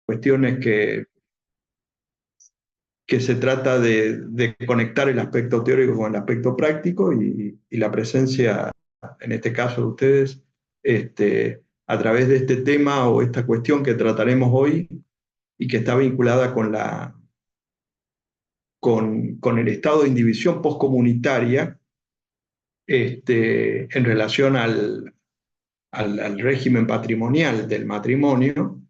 cuestiones que se trata de conectar el aspecto teórico con el aspecto práctico y la presencia, en este caso de ustedes, a través de este tema o esta cuestión que trataremos hoy y que está vinculada con el estado de indivisión postcomunitaria en relación al régimen patrimonial del matrimonio,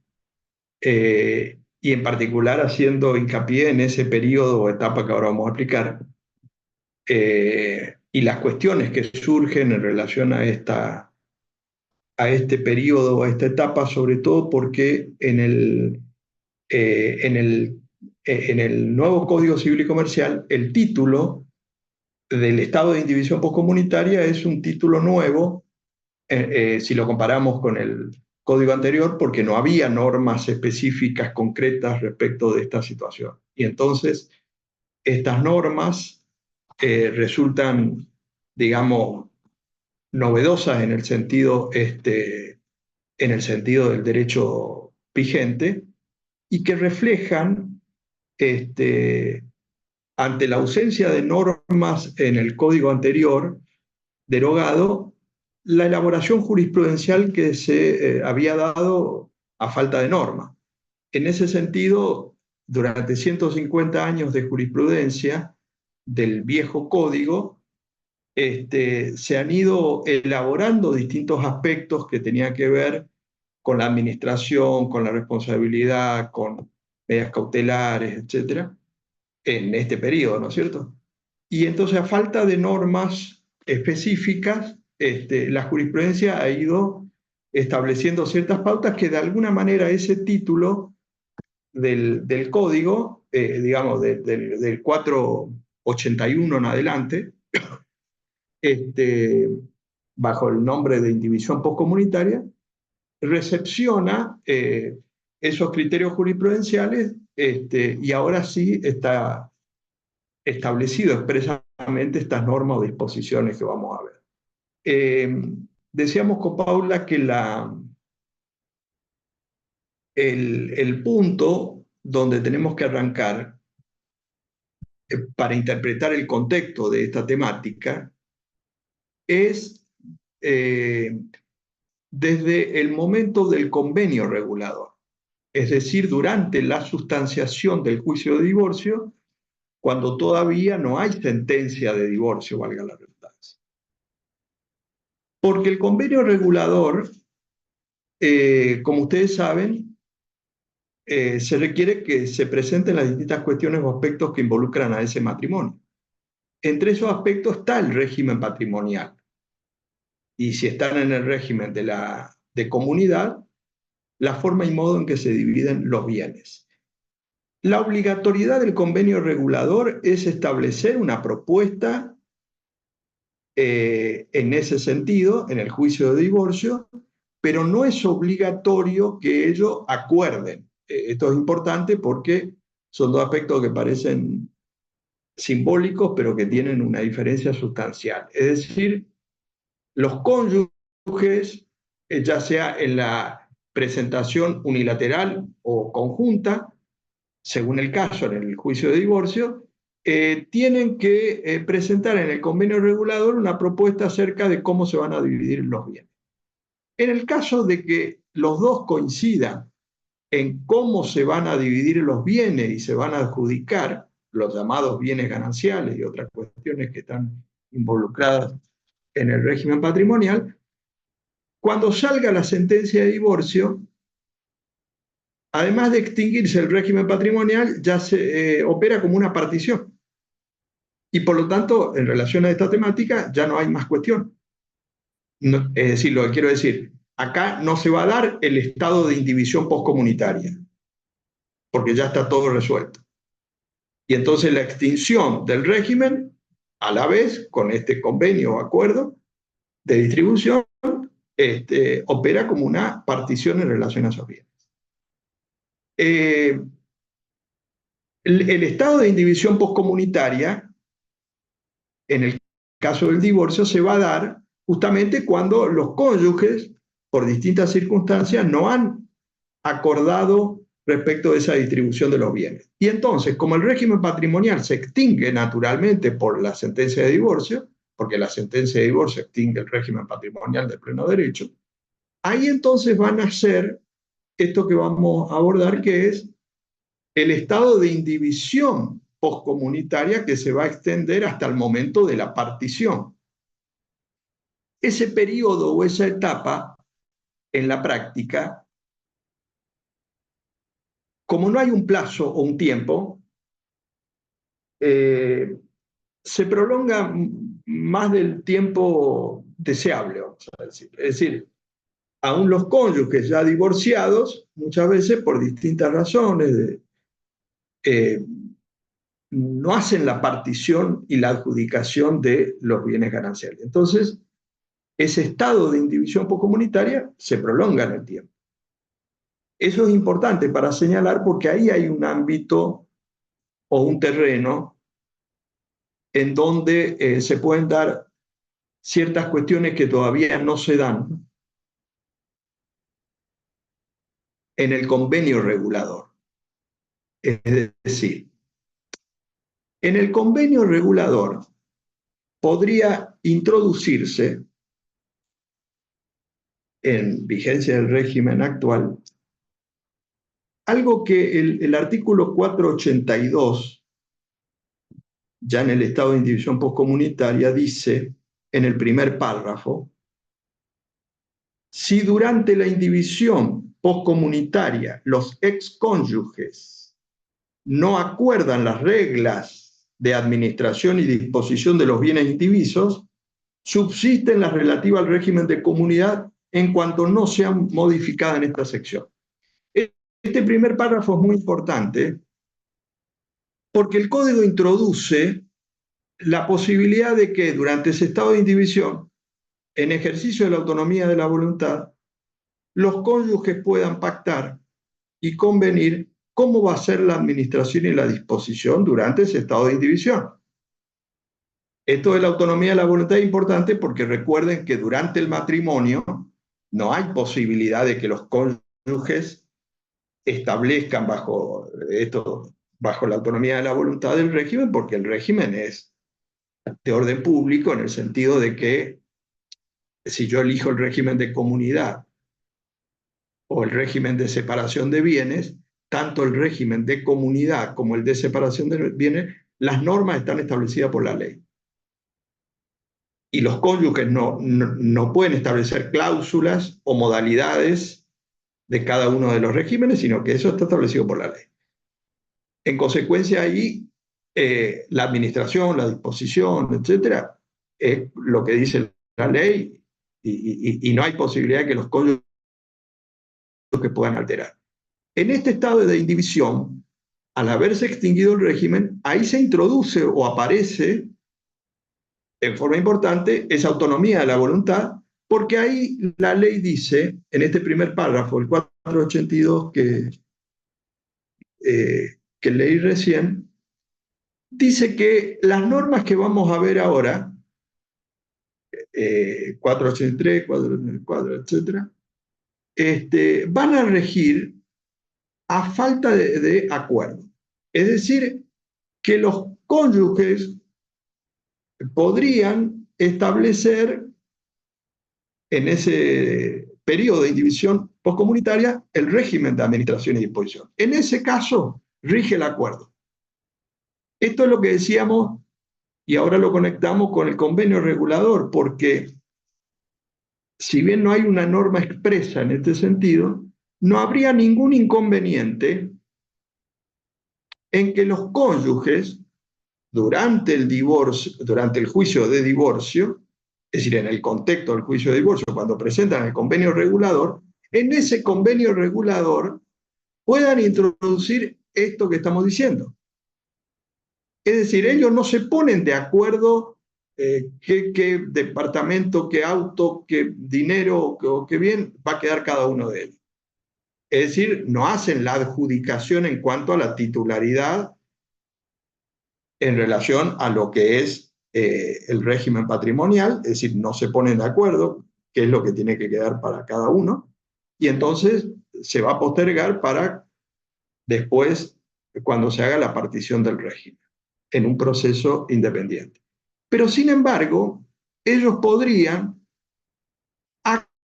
y en particular haciendo hincapié en ese periodo o etapa que ahora vamos a explicar, y las cuestiones que surgen en relación a este periodo, a esta etapa, sobre todo porque en el nuevo Código Civil y Comercial, el título del estado de indivisión postcomunitaria es un título nuevo, si lo comparamos con el código anterior, porque no había normas específicas concretas respecto de esta situación. Y entonces estas normas resultan, digamos, novedosas en el sentido del derecho vigente y que reflejan, ante la ausencia de normas en el código anterior derogado, la elaboración jurisprudencial que se había dado a falta de norma. En ese sentido, durante 150 años de jurisprudencia del viejo código, se han ido elaborando distintos aspectos que tenían que ver con la administración, con la responsabilidad, con medidas cautelares, etcétera, en este periodo, ¿no es cierto? Y entonces, a falta de normas específicas, la jurisprudencia ha ido estableciendo ciertas pautas que de alguna manera ese título del código, digamos, del 481 en adelante, este, bajo el nombre de indivisión postcomunitaria, recepciona esos criterios jurisprudenciales, y ahora sí está establecido expresamente estas normas o disposiciones que vamos a ver. Decíamos con Paula que el punto donde tenemos que arrancar para interpretar el contexto de esta temática es desde el momento del convenio regulador, es decir, durante la sustanciación del juicio de divorcio, cuando todavía no hay sentencia de divorcio, valga la redundancia. Porque el convenio regulador, como ustedes saben, se requiere que se presenten las distintas cuestiones o aspectos que involucran a ese matrimonio. Entre esos aspectos está el régimen patrimonial. Y si están en el régimen de comunidad, la forma y modo en que se dividen los bienes. La obligatoriedad del convenio regulador es establecer una propuesta en ese sentido, en el juicio de divorcio, pero no es obligatorio que ellos acuerden. Esto es importante porque son dos aspectos que parecen simbólicos, pero que tienen una diferencia sustancial. Es decir, los cónyuges, ya sea en la presentación unilateral o conjunta, según el caso en el juicio de divorcio, tienen que presentar en el convenio regulador una propuesta acerca de cómo se van a dividir los bienes. En el caso de que los dos coincidan en cómo se van a dividir los bienes y se van a adjudicar los llamados bienes gananciales y otras cuestiones que están involucradas en el régimen patrimonial, cuando salga la sentencia de divorcio, además de extinguirse el régimen patrimonial, ya se opera como una partición. Y por lo tanto, en relación a esta temática, ya no hay más cuestión. No, es decir, lo que quiero decir, acá no se va a dar el estado de indivisión postcomunitaria, porque ya está todo resuelto. Y entonces la extinción del régimen, a la vez, con este convenio o acuerdo de distribución, opera como una partición en relación a esos bienes. El estado de indivisión postcomunitaria, en el caso del divorcio, se va a dar justamente cuando los cónyuges, por distintas circunstancias, no han acordado respecto de esa distribución de los bienes. Y entonces, como el régimen patrimonial se extingue naturalmente por la sentencia de divorcio, porque la sentencia de divorcio extingue el régimen patrimonial de pleno derecho, ahí entonces van a ser esto que vamos a abordar, que es el estado de indivisión postcomunitaria que se va a extender hasta el momento de la partición. Ese periodo o esa etapa, en la práctica, como no hay un plazo o un tiempo, se prolonga más del tiempo deseable, vamos a decir. Es decir, aún los cónyuges ya divorciados, muchas veces por distintas razones, eh, no hacen la partición y la adjudicación de los bienes gananciales. Entonces, ese estado de indivisión postcomunitaria se prolonga en el tiempo. Eso es importante para señalar porque ahí hay un ámbito o un terreno en donde se pueden dar ciertas cuestiones que todavía no se dan en el convenio regulador. Es decir, en el convenio regulador podría introducirse, en vigencia del régimen actual, algo que el artículo 482, ya en el estado de indivisión postcomunitaria, dice en el primer párrafo: si durante la indivisión postcomunitaria los excónyuges no acuerdan las reglas de administración y disposición de los bienes indivisos, subsisten las relativas al régimen de comunidad en cuanto no sean modificadas en esta sección. Este primer párrafo es muy importante porque el Código introduce la posibilidad de que durante ese estado de indivisión, en ejercicio de la autonomía de la voluntad, los cónyuges puedan pactar y convenir cómo va a ser la administración y la disposición durante ese estado de indivisión. Esto de la autonomía de la voluntad es importante porque recuerden que durante el matrimonio no hay posibilidad de que los cónyuges establezcan bajo la autonomía de la voluntad del régimen, porque el régimen es de orden público en el sentido de que si yo elijo el régimen de comunidad o el régimen de separación de bienes, tanto el régimen de comunidad como el de separación de bienes, las normas están establecidas por la ley. Y los cónyuges no pueden establecer cláusulas o modalidades de cada uno de los regímenes, sino que eso está establecido por la ley. En consecuencia, ahí la administración, la disposición, etcétera, es lo que dice la ley y no hay posibilidad de que los cónyuges puedan alterar. En este estado de indivisión, al haberse extinguido el régimen, ahí se introduce o aparece en forma importante esa autonomía de la voluntad, porque ahí la ley dice, en este primer párrafo, el 482 que leí recién, dice que las normas que vamos a ver ahora, 483, 484, etcétera, van a regir a falta de acuerdo. Es decir, que los cónyuges podrían establecer en ese periodo de indivisión postcomunitaria el régimen de administración y disposición. En ese caso, rige el acuerdo. Esto es lo que decíamos, y ahora lo conectamos con el convenio regulador, porque si bien no hay una norma expresa en este sentido, no habría ningún inconveniente en que los cónyuges, durante el juicio de divorcio, es decir, en el contexto del juicio de divorcio, cuando presentan el convenio regulador, en ese convenio regulador puedan introducir esto que estamos diciendo. Es decir, ellos no se ponen de acuerdo qué departamento, qué auto, qué dinero o qué bien va a quedar cada uno de ellos. Es decir, no hacen la adjudicación en cuanto a la titularidad en relación a lo que es el régimen patrimonial, es decir, no se ponen de acuerdo qué es lo que tiene que quedar para cada uno, y entonces se va a postergar para después cuando se haga la partición del régimen, en un proceso independiente. Pero sin embargo, ellos podrían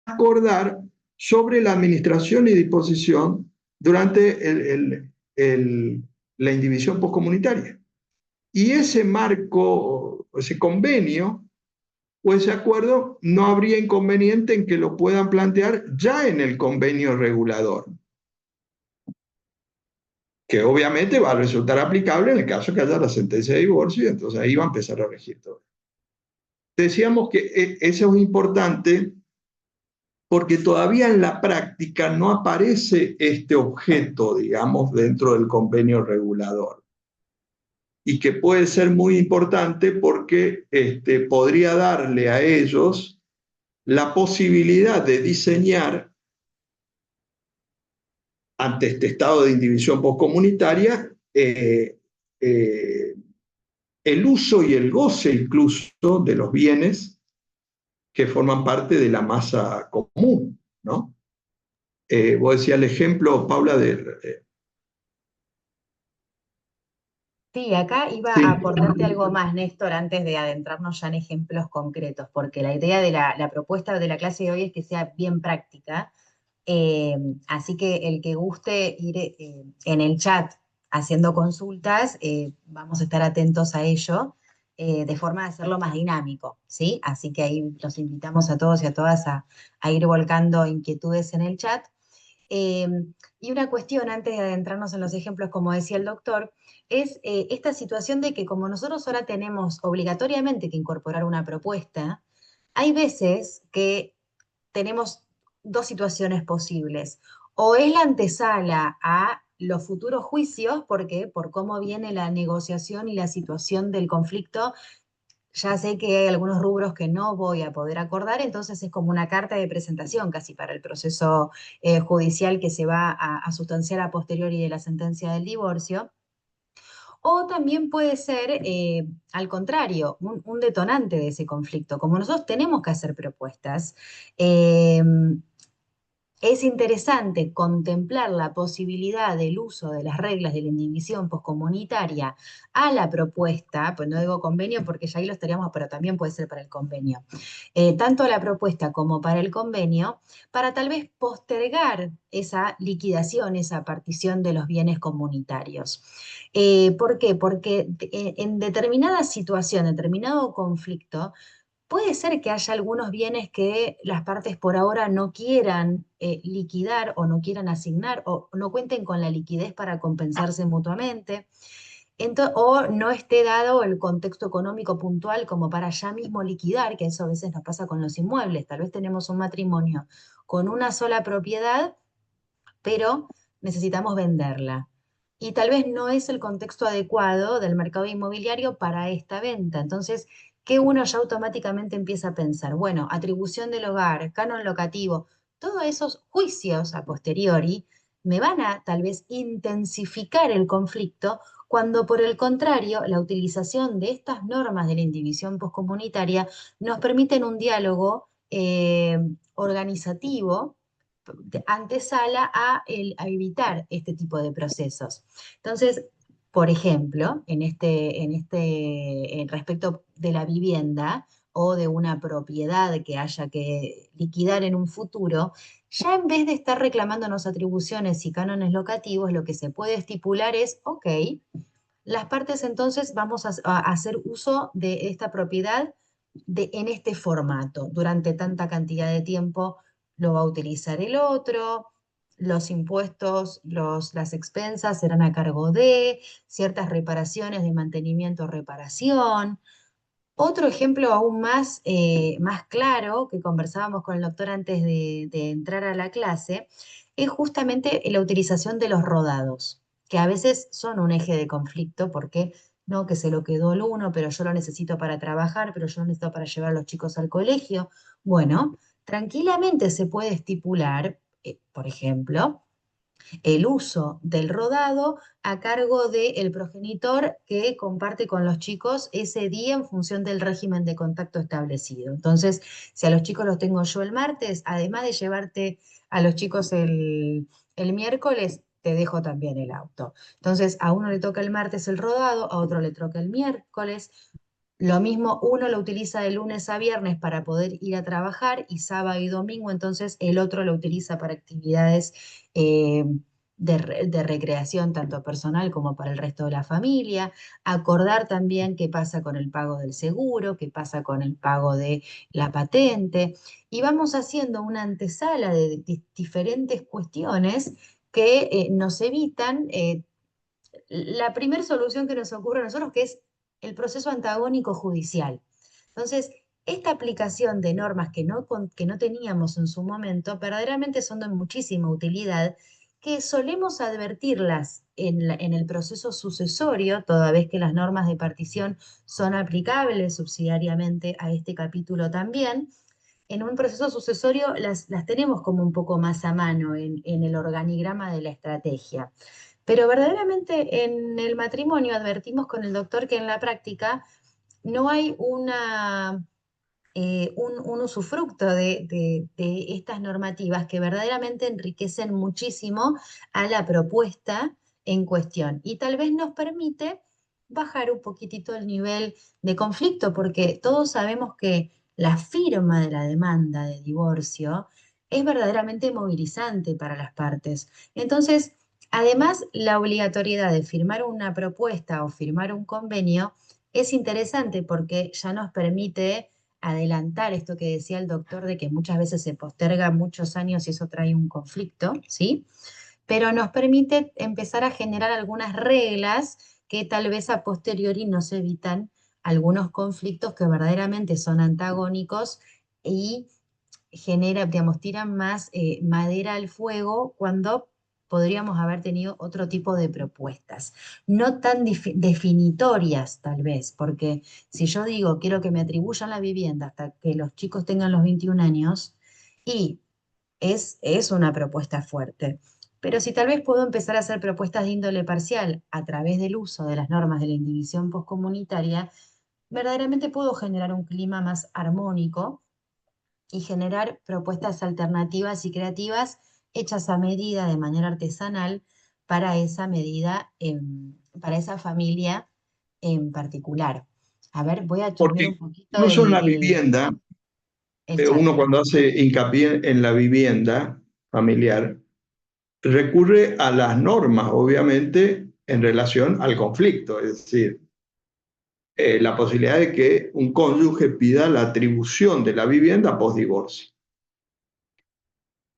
acordar sobre la administración y disposición durante la indivisión postcomunitaria. Y ese marco, ese convenio o ese acuerdo, no habría inconveniente en que lo puedan plantear ya en el convenio regulador, que obviamente va a resultar aplicable en el caso que haya la sentencia de divorcio y entonces ahí va a empezar a regir todo. Decíamos que eso es importante porque todavía en la práctica no aparece este objeto, digamos, dentro del convenio regulador y que puede ser muy importante porque podría darle a ellos la posibilidad de diseñar ante este estado de indivisión postcomunitaria el uso y el goce incluso de los bienes que forman parte de la masa común, ¿no? Vos decías el ejemplo, Paula, de... Sí, acá iba a sí, aportarte algo más, Néstor, antes de adentrarnos ya en ejemplos concretos, porque la idea de la propuesta de la clase de hoy es que sea bien práctica. Eh, Así que el que guste ir en el chat haciendo consultas, vamos a estar atentos a ello, de forma de hacerlo más dinámico, ¿sí? Así que ahí los invitamos a todos y a todas a ir volcando inquietudes en el chat. Eh, y una cuestión, antes de adentrarnos en los ejemplos, como decía el doctor, es esta situación de que como nosotros ahora tenemos obligatoriamente que incorporar una propuesta, hay veces que tenemos dos situaciones posibles. O es la antesala a los futuros juicios, porque por cómo viene la negociación y la situación del conflicto, ya sé que hay algunos rubros que no voy a poder acordar, entonces es como una carta de presentación casi para el proceso judicial que se va a sustanciar a posteriori de la sentencia del divorcio. O también puede ser, al contrario, un detonante de ese conflicto. Como nosotros tenemos que hacer propuestas, eh, es interesante contemplar la posibilidad del uso de las reglas de la indivisión poscomunitaria a la propuesta, pues no digo convenio porque ya ahí lo estaríamos, pero también puede ser para el convenio, tanto a la propuesta como para el convenio, para tal vez postergar esa liquidación, esa partición de los bienes comunitarios. ¿Por qué? Porque en determinada situación, determinado conflicto, puede ser que haya algunos bienes que las partes por ahora no quieran liquidar o no quieran asignar o no cuenten con la liquidez para compensarse mutuamente. O no esté dado el contexto económico puntual como para ya mismo liquidar, que eso a veces nos pasa con los inmuebles. Tal vez tenemos un matrimonio con una sola propiedad, pero necesitamos venderla. Y tal vez no es el contexto adecuado del mercado inmobiliario para esta venta. Entonces, ¿qué uno ya automáticamente empieza a pensar? Bueno, atribución del hogar, canon locativo, todos esos juicios a posteriori me van a tal vez intensificar el conflicto cuando por el contrario la utilización de estas normas de la indivisión poscomunitaria nos permiten un diálogo organizativo antesala a evitar este tipo de procesos. Entonces, por ejemplo, en respecto de la vivienda o de una propiedad que haya que liquidar en un futuro, ya en vez de estar reclamándonos atribuciones y cánones locativos, lo que se puede estipular es, ok, las partes entonces vamos a hacer uso de esta propiedad en este formato. Durante tanta cantidad de tiempo lo va a utilizar el otro, los impuestos, las expensas serán a cargo de ciertas reparaciones de mantenimiento o reparación. Otro ejemplo aún más claro que conversábamos con el doctor antes de entrar a la clase es justamente la utilización de los rodados, que a veces son un eje de conflicto porque no, que se lo quedó el uno, pero yo lo necesito para trabajar, pero yo lo necesito para llevar a los chicos al colegio. Bueno, tranquilamente se puede estipular, por ejemplo, el uso del rodado a cargo del progenitor que comparte con los chicos ese día en función del régimen de contacto establecido. Entonces, si a los chicos los tengo yo el martes, además de llevarte a los chicos el miércoles, te dejo también el auto. Entonces, a uno le toca el martes el rodado, a otro le toca el miércoles. Lo mismo, uno lo utiliza de lunes a viernes para poder ir a trabajar y sábado y domingo, entonces el otro lo utiliza para actividades eh, de recreación, tanto personal como para el resto de la familia. Acordar también qué pasa con el pago del seguro, qué pasa con el pago de la patente. Y vamos haciendo una antesala de diferentes cuestiones que nos evitan la primera solución que nos ocurre a nosotros, que es el proceso antagónico judicial. Entonces, esta aplicación de normas que no teníamos en su momento, verdaderamente son de muchísima utilidad, que solemos advertirlas en el proceso sucesorio, toda vez que las normas de partición son aplicables subsidiariamente a este capítulo también. En un proceso sucesorio las tenemos como un poco más a mano en el organigrama de la estrategia. Pero verdaderamente en el matrimonio advertimos con el doctor que en la práctica no hay un usufructo de estas normativas que verdaderamente enriquecen muchísimo a la propuesta en cuestión y tal vez nos permite bajar un poquitito el nivel de conflicto, porque todos sabemos que la firma de la demanda de divorcio es verdaderamente movilizante para las partes. Entonces, además, la obligatoriedad de firmar una propuesta o firmar un convenio es interesante porque ya nos permite adelantar esto que decía el doctor de que muchas veces se posterga muchos años y eso trae un conflicto, ¿sí? Pero nos permite empezar a generar algunas reglas que tal vez a posteriori nos evitan algunos conflictos que verdaderamente son antagónicos y digamos, tiran más madera al fuego cuando podríamos haber tenido otro tipo de propuestas, no tan definitorias tal vez, porque si yo digo quiero que me atribuyan la vivienda hasta que los chicos tengan los 21 años, y es una propuesta fuerte. Pero si tal vez puedo empezar a hacer propuestas de índole parcial a través del uso de las normas de la indivisión postcomunitaria, verdaderamente puedo generar un clima más armónico y generar propuestas alternativas y creativas hechas a medida de manera artesanal para esa medida, para esa familia en particular. A ver, voy a chusmear Porque un poquito incluso en la vivienda, el chat. uno cuando hace hincapié en la vivienda familiar, recurre a las normas, obviamente, en relación al conflicto, es decir, la posibilidad de que un cónyuge pida la atribución de la vivienda post-divorcio.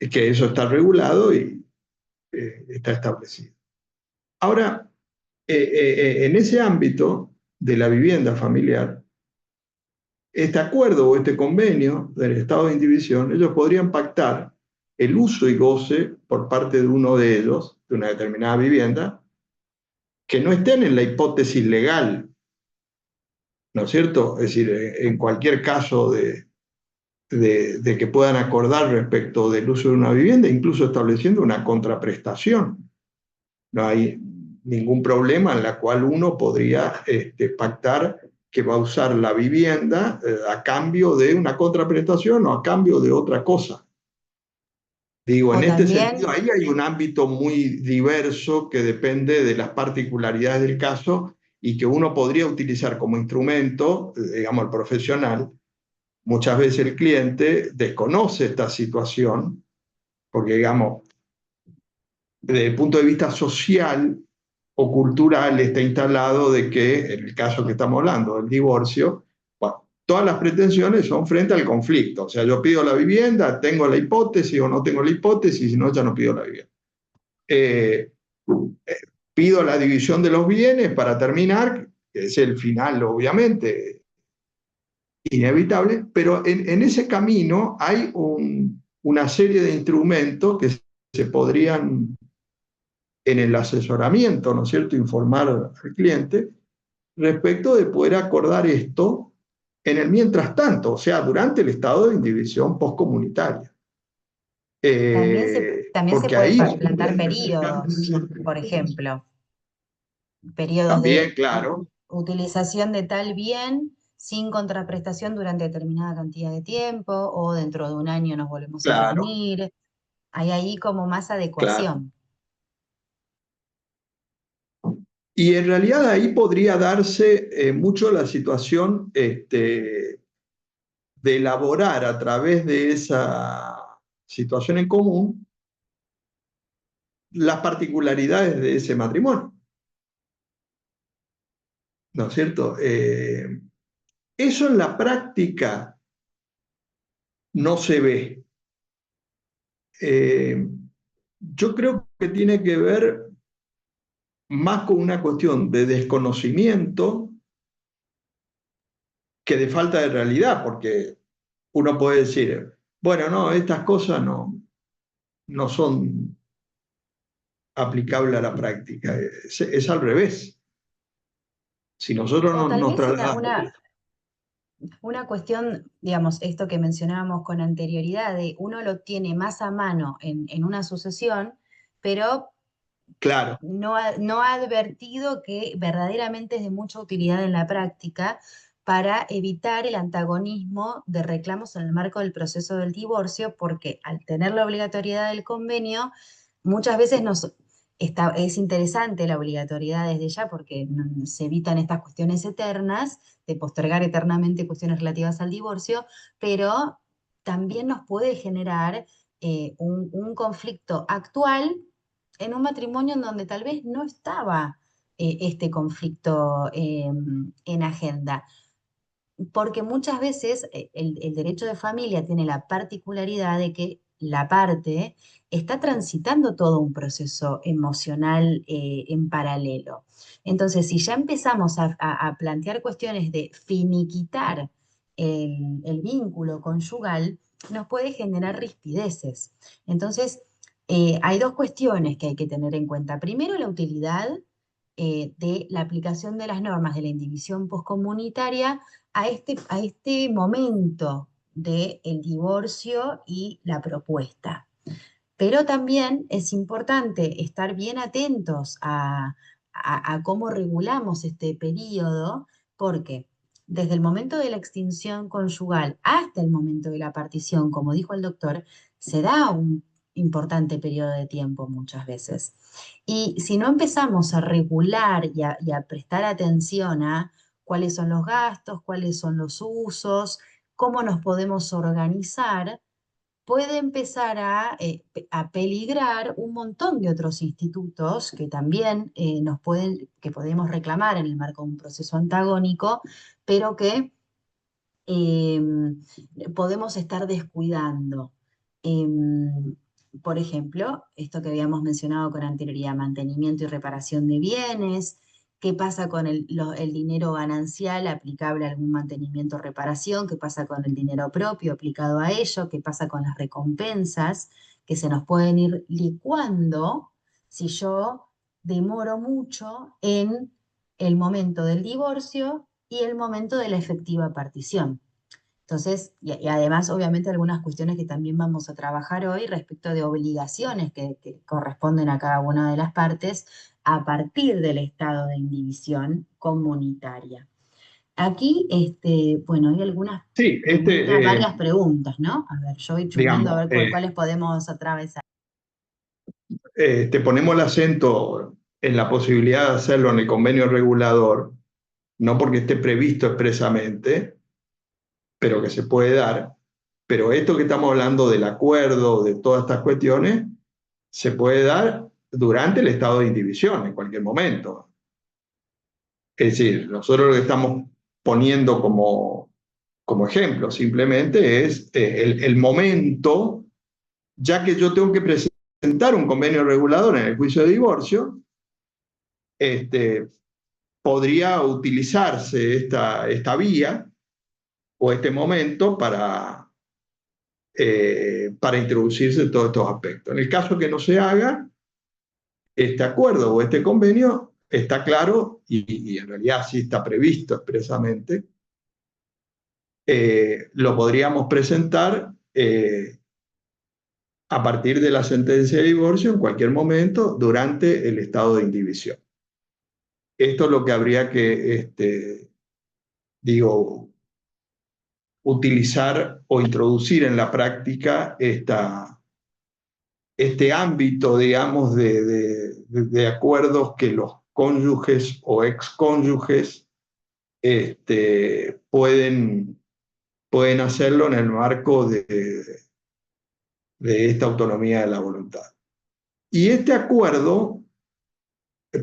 Es que eso está regulado y está establecido. Ahora, en ese ámbito de la vivienda familiar, este acuerdo o este convenio del estado de indivisión, ellos podrían pactar el uso y goce por parte de uno de ellos, de una determinada vivienda, que no estén en la hipótesis legal, ¿no es cierto? Es decir, en cualquier caso de que puedan acordar respecto del uso de una vivienda, incluso estableciendo una contraprestación. No hay ningún problema en la cual uno podría pactar que va a usar la vivienda a cambio de una contraprestación o a cambio de otra cosa. Digo, O en este también, sentido, ahí hay un ámbito muy diverso que depende de las particularidades del caso y que uno podría utilizar como instrumento, digamos, el profesional. Muchas veces el cliente desconoce esta situación porque, digamos, desde el punto de vista social o cultural está instalado de que, en el caso que estamos hablando, del divorcio, bueno, todas las pretensiones son frente al conflicto. O sea, yo pido la vivienda, tengo la hipótesis o no tengo la hipótesis, si no, ya no pido la vivienda. Eh, Pido la división de los bienes para terminar, que es el final, obviamente, inevitable, pero en ese camino hay una serie de instrumentos que se podrían en el asesoramiento, ¿no es cierto?, informar al cliente respecto de poder acordar esto en el mientras tanto, o sea, durante el estado de indivisión postcomunitaria. también se Porque pueden ahí plantar periodos, por ejemplo, periodos también, de claro, utilización de tal bien sin contraprestación durante determinada cantidad de tiempo, o dentro de un año nos volvemos a claro, reunir. Hay ahí como más claro. adecuación. Y en realidad ahí podría darse mucho la situación de elaborar a través de esa situación en común las particularidades de ese matrimonio, ¿no es cierto? Eso en la práctica no se ve. Eh, yo creo que tiene que ver más con una cuestión de desconocimiento que de falta de realidad, porque uno puede decir, bueno, no, estas cosas no son aplicables a la práctica, es al revés. Si nosotros O tal nos vez trasladamos. una cuestión, digamos, esto que mencionábamos con anterioridad, de uno lo tiene más a mano en una sucesión, pero Claro, no ha advertido que verdaderamente es de mucha utilidad en la práctica para evitar el antagonismo de reclamos en el marco del proceso del divorcio, porque al tener la obligatoriedad del convenio, muchas veces es interesante la obligatoriedad desde ya porque se evitan estas cuestiones eternas, de postergar eternamente cuestiones relativas al divorcio, pero también nos puede generar un conflicto actual en un matrimonio en donde tal vez no estaba este conflicto en agenda. Porque muchas veces el derecho de familia tiene la particularidad de que la parte está transitando todo un proceso emocional en paralelo. Entonces, si ya empezamos a plantear cuestiones de finiquitar el vínculo conyugal, nos puede generar rispideces. Entonces, hay dos cuestiones que hay que tener en cuenta. Primero, la utilidad de la aplicación de las normas de la indivisión poscomunitaria a este momento del divorcio y la propuesta. Pero también es importante estar bien atentos a cómo regulamos este periodo, porque desde el momento de la extinción conyugal hasta el momento de la partición, como dijo el doctor, se da un importante periodo de tiempo muchas veces. Y si no empezamos a regular y a prestar atención a cuáles son los gastos, cuáles son los usos, cómo nos podemos organizar, puede empezar a peligrar un montón de otros institutos que también que podemos reclamar en el marco de un proceso antagónico, pero que eh, podemos estar descuidando. Por ejemplo, esto que habíamos mencionado con anterioridad, mantenimiento y reparación de bienes, qué pasa con el dinero ganancial aplicable a algún mantenimiento o reparación, qué pasa con el dinero propio aplicado a ello, qué pasa con las recompensas que se nos pueden ir licuando si yo demoro mucho en el momento del divorcio y el momento de la efectiva partición. Entonces, y además, obviamente, algunas cuestiones que también vamos a trabajar hoy respecto de obligaciones que corresponden a cada una de las partes a partir del estado de indivisión comunitaria. Aquí, bueno, hay algunas sí, preguntas, varias preguntas, ¿no? A ver, yo voy chusmeando a digamos, ver por cuáles podemos atravesar. te ponemos el acento en la posibilidad de hacerlo en el convenio regulador, no porque esté previsto expresamente, pero que se puede dar. Pero esto que estamos hablando del acuerdo, de todas estas cuestiones, se puede dar durante el estado de indivisión, en cualquier momento. Es decir, nosotros lo que estamos poniendo como ejemplo simplemente es el momento, ya que yo tengo que presentar un convenio regulador en el juicio de divorcio, este, podría utilizarse esta vía o este momento para introducirse todos estos aspectos. En el caso que no se haga, este acuerdo o este convenio está claro y en realidad sí está previsto expresamente, lo podríamos presentar a partir de la sentencia de divorcio en cualquier momento durante el estado de indivisión. Esto es lo que habría que, digo, utilizar o introducir en la práctica este ámbito, digamos, de acuerdos que los cónyuges o excónyuges pueden hacerlo en el marco de esta autonomía de la voluntad. Y este acuerdo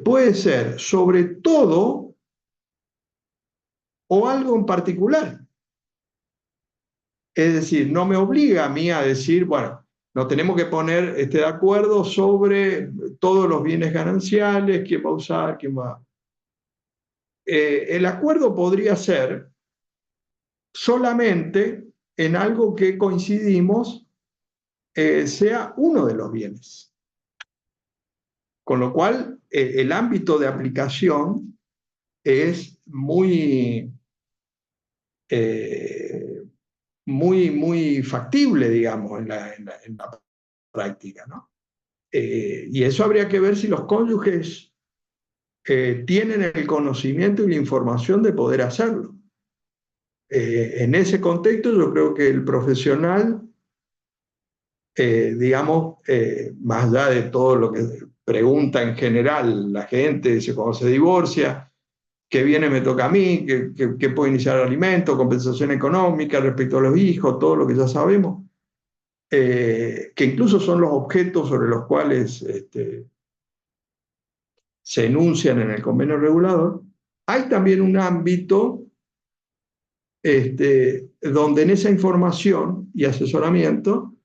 puede ser sobre todo o algo en particular. Es decir, no me obliga a mí a decir, bueno, nos tenemos que poner de acuerdo sobre todos los bienes gananciales, quién va a usar, quién va. El acuerdo podría ser solamente en algo que coincidimos sea uno de los bienes. Con lo cual, el ámbito de aplicación es muy, muy factible, digamos, en la práctica, ¿no? Y eso habría que ver si los cónyuges tienen el conocimiento y la información de poder hacerlo. En ese contexto, yo creo que el profesional, digamos, más allá de todo lo que pregunta en general la gente, dice, cuando se divorcia, ¿qué viene me toca a mí? ¿Qué puede iniciar el alimento? Compensación económica respecto a los hijos, todo lo que ya sabemos, que incluso son los objetos sobre los cuales se enuncian en el convenio regulador. Hay también un ámbito donde en esa información y asesoramiento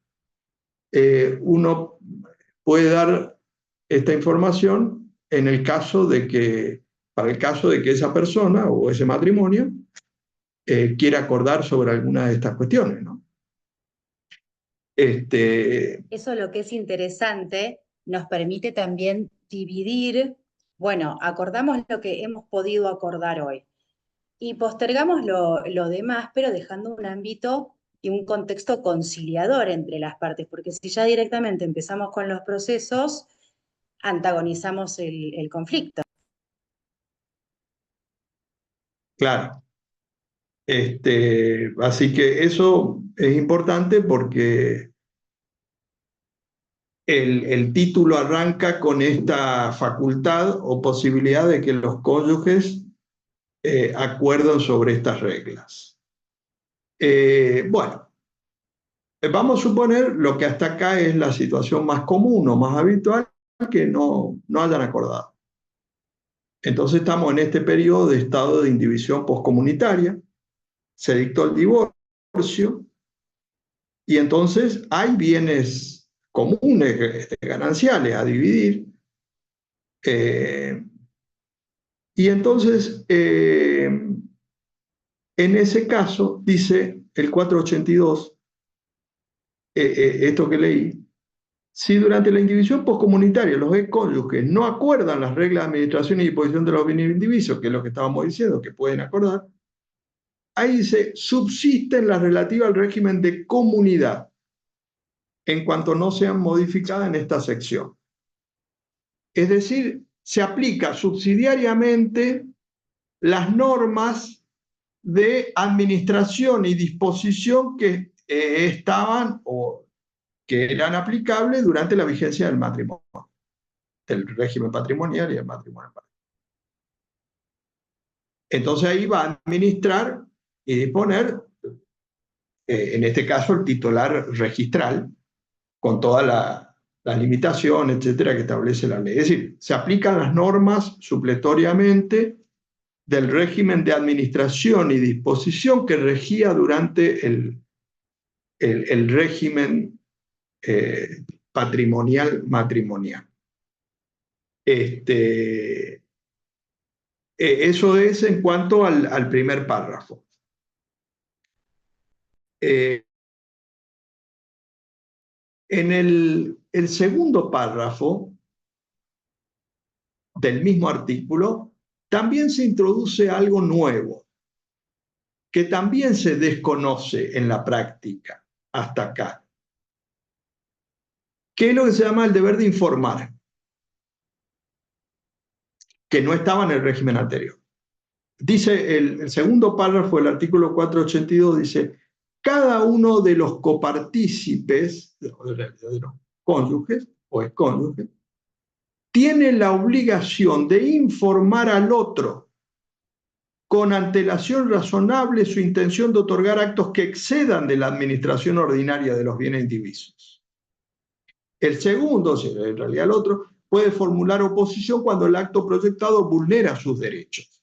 uno puede dar esta información en el caso de que, para el caso de que esa persona o ese matrimonio quiera acordar sobre alguna de estas cuestiones, ¿no? Eso lo que es interesante, nos permite también dividir, bueno, acordamos lo que hemos podido acordar hoy y postergamos lo demás, pero dejando un ámbito y un contexto conciliador entre las partes, porque si ya directamente empezamos con los procesos, antagonizamos el conflicto. Claro. Así que eso es importante porque el título arranca con esta facultad o posibilidad de que los cónyuges acuerden sobre estas reglas. Bueno, vamos a suponer lo que hasta acá es la situación más común o más habitual, que no hayan acordado. Entonces estamos en este periodo de estado de indivisión poscomunitaria, se dictó el divorcio y entonces hay bienes comunes, gananciales a dividir. Y entonces, en ese caso, dice el 482, esto que leí, si durante la indivisión poscomunitaria los cónyuges no acuerdan las reglas de administración y disposición de los bienes indivisos, que es lo que estábamos diciendo, que pueden acordar, ahí dice, subsisten las relativas al régimen de comunidad, en cuanto no sean modificadas en esta sección. Es decir, se aplica subsidiariamente las normas de administración y disposición que estaban o que eran aplicables durante la vigencia del matrimonio, del régimen patrimonial y el matrimonio. Entonces ahí va a administrar y disponer, en este caso, el titular registral, con todas las limitaciones, etcétera, que establece la ley. Es decir, se aplican las normas supletoriamente del régimen de administración y disposición que regía durante el régimen patrimonial matrimonial. Eso es en cuanto al primer párrafo. En el segundo párrafo del mismo artículo también se introduce algo nuevo, que también se desconoce en la práctica hasta acá, que es lo que se llama el deber de informar, que no estaba en el régimen anterior. Dice el segundo párrafo del artículo 482, dice, cada uno de los copartícipes, de los cónyuges o excónyuges, tiene la obligación de informar al otro con antelación razonable su intención de otorgar actos que excedan de la administración ordinaria de los bienes indivisos. El segundo, en realidad el otro, puede formular oposición cuando el acto proyectado vulnera sus derechos.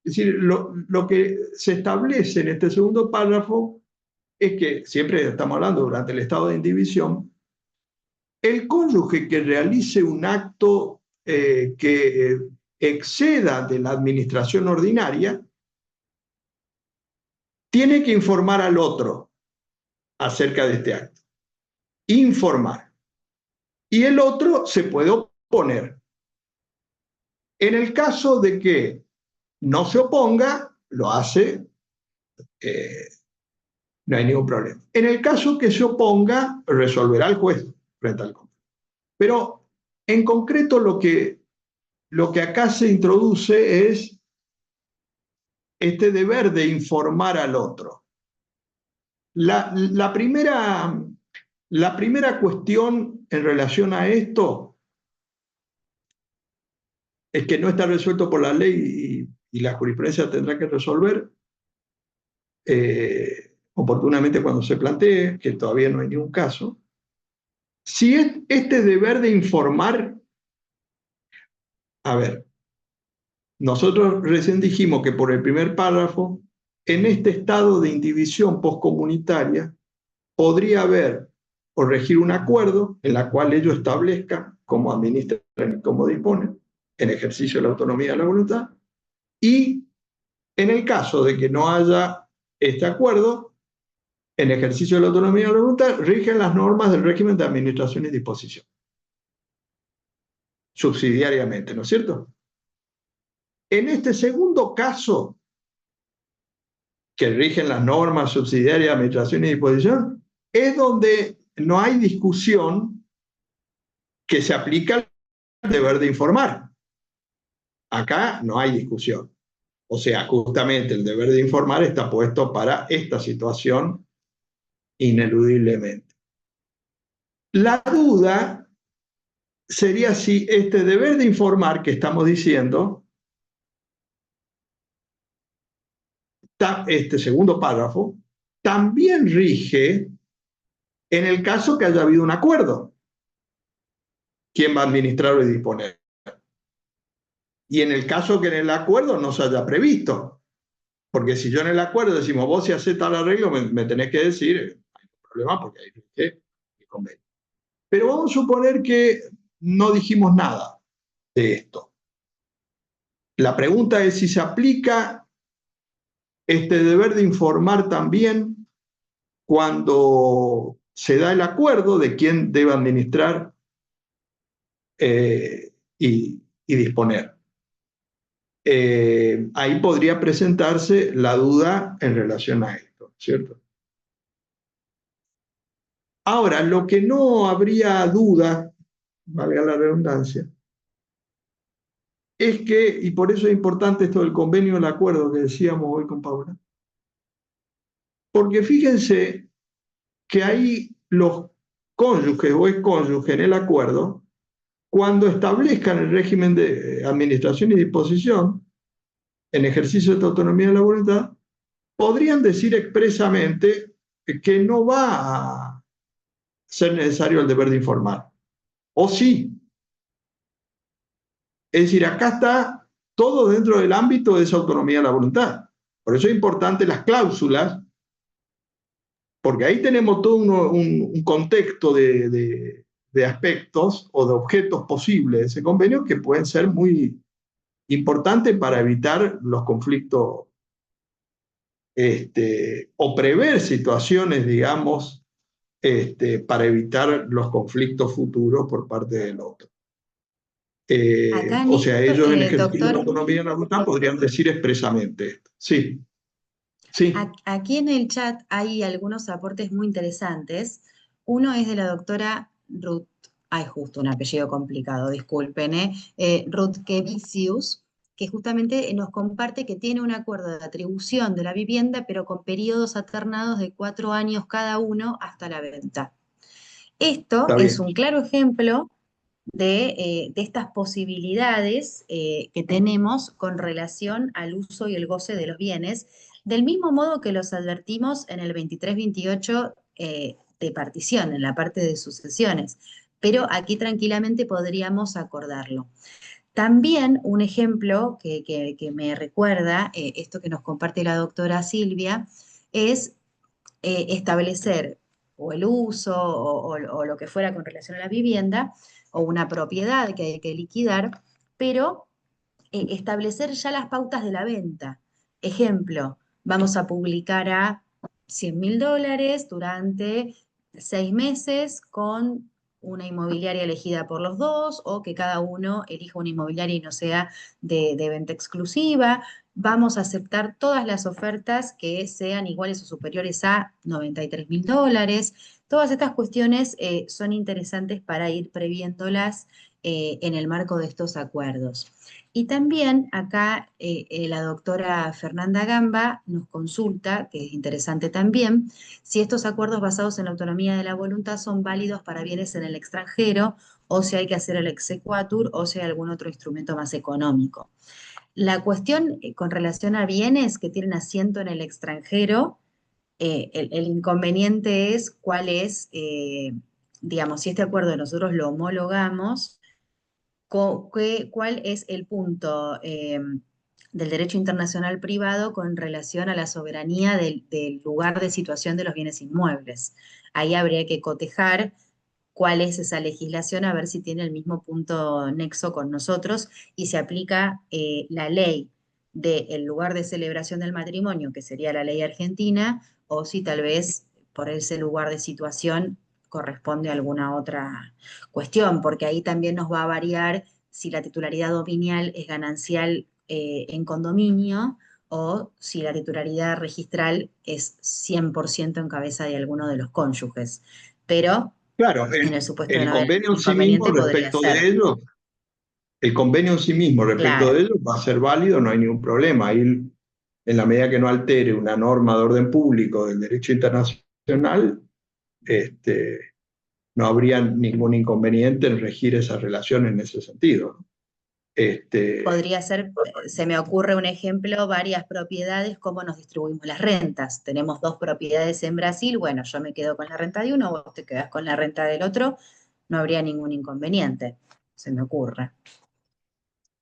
Es decir, lo que se establece en este segundo párrafo es que, siempre estamos hablando durante el estado de indivisión, el cónyuge que realice un acto que exceda de la administración ordinaria tiene que informar al otro acerca de este acto. Informar. Y el otro se puede oponer. En el caso de que no se oponga, lo hace, no hay ningún problema. En el caso que se oponga, resolverá el juez frente al conflicto. Pero en concreto lo que acá se introduce es este deber de informar al otro. La primera cuestión en relación a esto es que no está resuelto por la ley y la jurisprudencia tendrá que resolver oportunamente cuando se plantee, que todavía no hay ningún caso. Si este deber de informar, a ver, nosotros recién dijimos que por el primer párrafo, en este estado de indivisión postcomunitaria, podría haber o regir un acuerdo en la cual ellos establezcan cómo administran y cómo disponen, en ejercicio de la autonomía de la voluntad, y en el caso de que no haya este acuerdo, en ejercicio de la autonomía de la voluntad, rigen las normas del régimen de administración y disposición, subsidiariamente, ¿no es cierto? En este segundo caso, que rigen las normas subsidiarias de administración y disposición, es donde no hay discusión que se aplica el deber de informar. Acá no hay discusión. O sea, justamente el deber de informar está puesto para esta situación ineludiblemente. La duda sería si este deber de informar que estamos diciendo, este segundo párrafo, también rige en el caso que haya habido un acuerdo. ¿Quién va a administrar y disponer? Y en el caso que en el acuerdo no se haya previsto. Porque si yo en el acuerdo decimos, vos si haces tal arreglo, me tenés que decir, hay un problema porque hay que convenio. Pero vamos a suponer que no dijimos nada de esto. La pregunta es si se aplica este deber de informar también cuando se da el acuerdo de quién debe administrar y disponer. Ahí podría presentarse la duda en relación a esto, ¿cierto? Ahora, lo que no habría duda, valga la redundancia, es que, y por eso es importante esto del convenio del acuerdo que decíamos hoy con Paula, porque fíjense que ahí los cónyuges o excónyuges en el acuerdo, cuando establezcan el régimen de administración y disposición, en ejercicio de esta autonomía de la voluntad, podrían decir expresamente que no va a ser necesario el deber de informar. O sí. Es decir, acá está todo dentro del ámbito de esa autonomía de la voluntad. Por eso es importante las cláusulas, porque ahí tenemos todo un contexto de aspectos o de objetos posibles de ese convenio que pueden ser muy importantes para evitar los conflictos o prever situaciones, digamos, para evitar los conflictos futuros por parte del otro. Acá en O sea, esto, ellos en ejercicio de la doctor, autonomía de la voluntad podrían decir expresamente esto. Sí, sí, aquí en el chat hay algunos aportes muy interesantes. Uno es de la doctora Ruth, ay, justo un apellido complicado, disculpen, Ruth Kevicius, que justamente nos comparte que tiene un acuerdo de atribución de la vivienda, pero con periodos alternados de 4 años cada uno hasta la venta. Esto está es bien. un claro ejemplo de estas posibilidades que tenemos con relación al uso y el goce de los bienes, del mismo modo que los advertimos en el 23-28 de partición, en la parte de sucesiones. Pero aquí tranquilamente podríamos acordarlo. También un ejemplo que me recuerda esto que nos comparte la doctora Silvia es establecer o el uso o lo que fuera con relación a la vivienda o una propiedad que hay que liquidar, pero establecer ya las pautas de la venta. Ejemplo, vamos a publicar a $100.000 durante 6 meses con una inmobiliaria elegida por los dos o que cada uno elija una inmobiliaria y no sea de venta exclusiva. Vamos a aceptar todas las ofertas que sean iguales o superiores a $93.000. Todas estas cuestiones son interesantes para ir previéndolas en el marco de estos acuerdos. Y también acá la doctora Fernanda Gamba nos consulta, que es interesante también, si estos acuerdos basados en la autonomía de la voluntad son válidos para bienes en el extranjero o si hay que hacer el exequatur o si hay algún otro instrumento más económico. La cuestión con relación a bienes que tienen asiento en el extranjero, el inconveniente es cuál es, digamos, si este acuerdo nosotros lo homologamos, cuál es el punto del derecho internacional privado con relación a la soberanía del lugar de situación de los bienes inmuebles. Ahí habría que cotejar cuál es esa legislación, a ver si tiene el mismo punto nexo con nosotros y se aplica la ley del lugar de celebración del matrimonio, que sería la ley argentina, o si tal vez por ese lugar de situación corresponde a alguna otra cuestión, porque ahí también nos va a variar si la titularidad dominial es ganancial en condominio o si la titularidad registral es 100% en cabeza de alguno de los cónyuges. Pero Claro, en el supuesto de el no haber convenio en sí mismo inconveniente podría respecto de ser. ello, el convenio en sí mismo respecto de Claro, ello va a ser válido, no hay ningún problema. Ahí, en la medida que no altere una norma de orden público del derecho internacional, este, no habría ningún inconveniente en regir esa relación en ese sentido. Este, podría ser, se me ocurre un ejemplo, varias propiedades, cómo nos distribuimos las rentas. Tenemos 2 propiedades en Brasil, bueno, yo me quedo con la renta de uno, vos te quedás con la renta del otro, no habría ningún inconveniente, se me ocurre.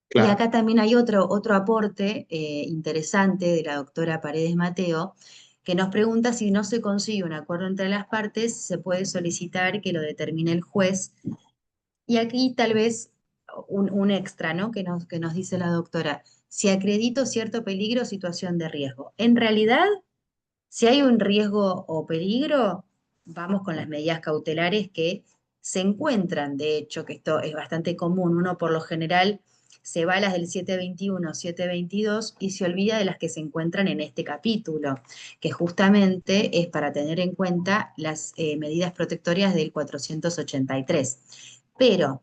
Y claro. acá también hay otro aporte interesante de la doctora Paredes Mateo, que nos pregunta si no se consigue un acuerdo entre las partes, se puede solicitar que lo determine el juez. Y aquí tal vez un extra, ¿no? Que nos dice la doctora, si acredito cierto peligro o situación de riesgo. En realidad, si hay un riesgo o peligro, vamos con las medidas cautelares que se encuentran. De hecho, que esto es bastante común. Uno por lo general se va a las del 721, 722 y se olvida de las que se encuentran en este capítulo, que justamente es para tener en cuenta las medidas protectorias del 483. Pero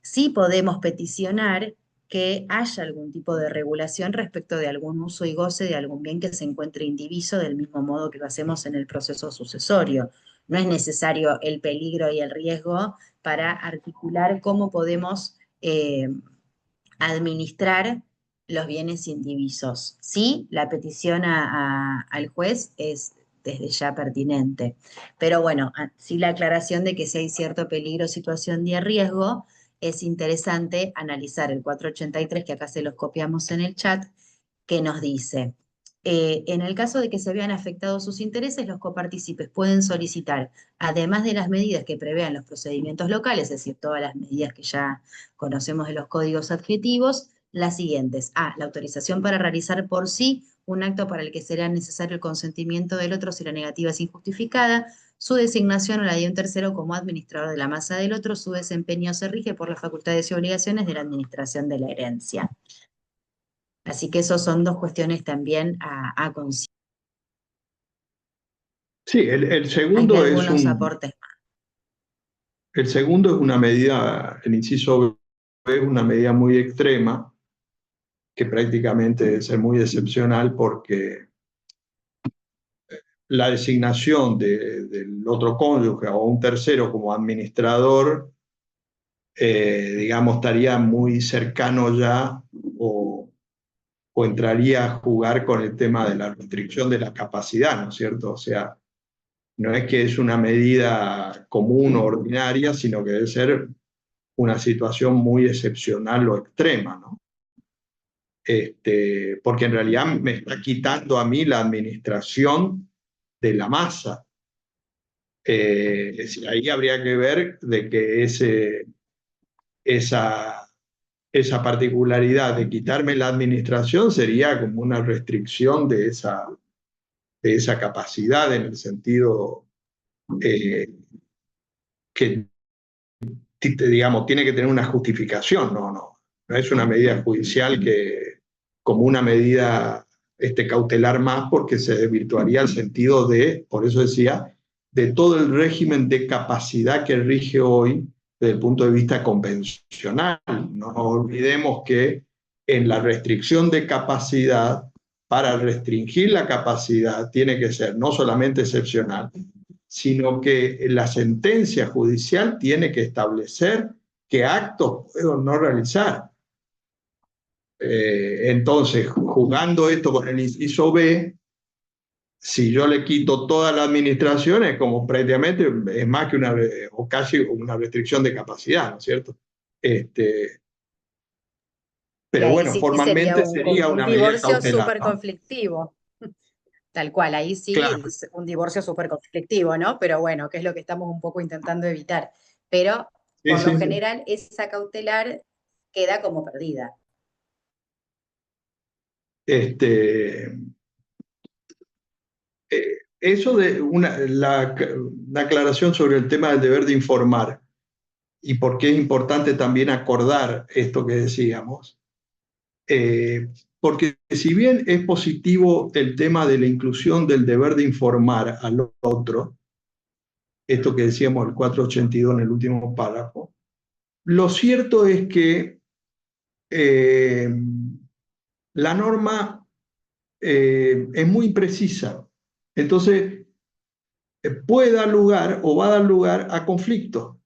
sí podemos peticionar que haya algún tipo de regulación respecto de algún uso y goce de algún bien que se encuentre indiviso del mismo modo que lo hacemos en el proceso sucesorio. No es necesario el peligro y el riesgo para articular cómo podemos administrar los bienes indivisos. Sí, la petición al juez es desde ya pertinente. Pero bueno, sí la aclaración de que si hay cierto peligro o situación de riesgo, es interesante analizar el 483, que acá se los copiamos en el chat, que nos dice, en el caso de que se vean afectados sus intereses, los copartícipes pueden solicitar, además de las medidas que prevean los procedimientos locales, es decir, todas las medidas que ya conocemos de los códigos adjetivos, las siguientes. A, la autorización para realizar por sí un acto para el que será necesario el consentimiento del otro si la negativa es injustificada, su designación o la de un tercero como administrador de la masa del otro, su desempeño se rige por las facultades y obligaciones de la administración de la herencia. Así que esos son dos cuestiones también a considerar. Sí, el Hay segundo es algunos aportes más. el segundo es una medida, el inciso B es una medida muy extrema, que prácticamente debe ser muy excepcional porque la designación del otro cónyuge o un tercero como administrador digamos, estaría muy cercano ya o entraría a jugar con el tema de la restricción de la capacidad, ¿no es cierto? O sea, no es que es una medida común o ordinaria, sino que debe ser una situación muy excepcional o extrema, ¿no? Porque en realidad me está quitando a mí la administración de la masa. Es decir, ahí habría que ver de que esa, esa particularidad de quitarme la administración sería como una restricción de esa capacidad en el sentido eh, que, digamos, tiene que tener una justificación, no es una medida judicial que como una medida cautelar más porque se desvirtuaría el sentido de, por eso decía, de todo el régimen de capacidad que rige hoy desde el punto de vista convencional. No nos olvidemos que en la restricción de capacidad, para restringir la capacidad, tiene que ser no solamente excepcional, sino que la sentencia judicial tiene que establecer qué actos puedo no realizar. Entonces, jugando esto con el inciso B, si yo le quito toda la administración, es como prácticamente, es más que una, o casi una restricción de capacidad, ¿no es cierto? Este, Y pero ahí bueno, sí sería formalmente sería un una medida divorcio cautelar, súper ¿no? conflictivo. Tal cual, ahí sí Claro, es un divorcio súper conflictivo, ¿no? Pero bueno, que es lo que estamos un poco intentando evitar. Pero sí, por lo sí, sí. general esa cautelar queda como perdida. Este, eso de una aclaración sobre el tema del deber de informar y por qué es importante también acordar esto que decíamos. Porque si bien es positivo el tema de la inclusión del deber de informar al otro, esto que decíamos el 482 en el último párrafo, lo cierto es que eh, la norma es muy precisa. Entonces, puede dar lugar o va a dar lugar a conflictos.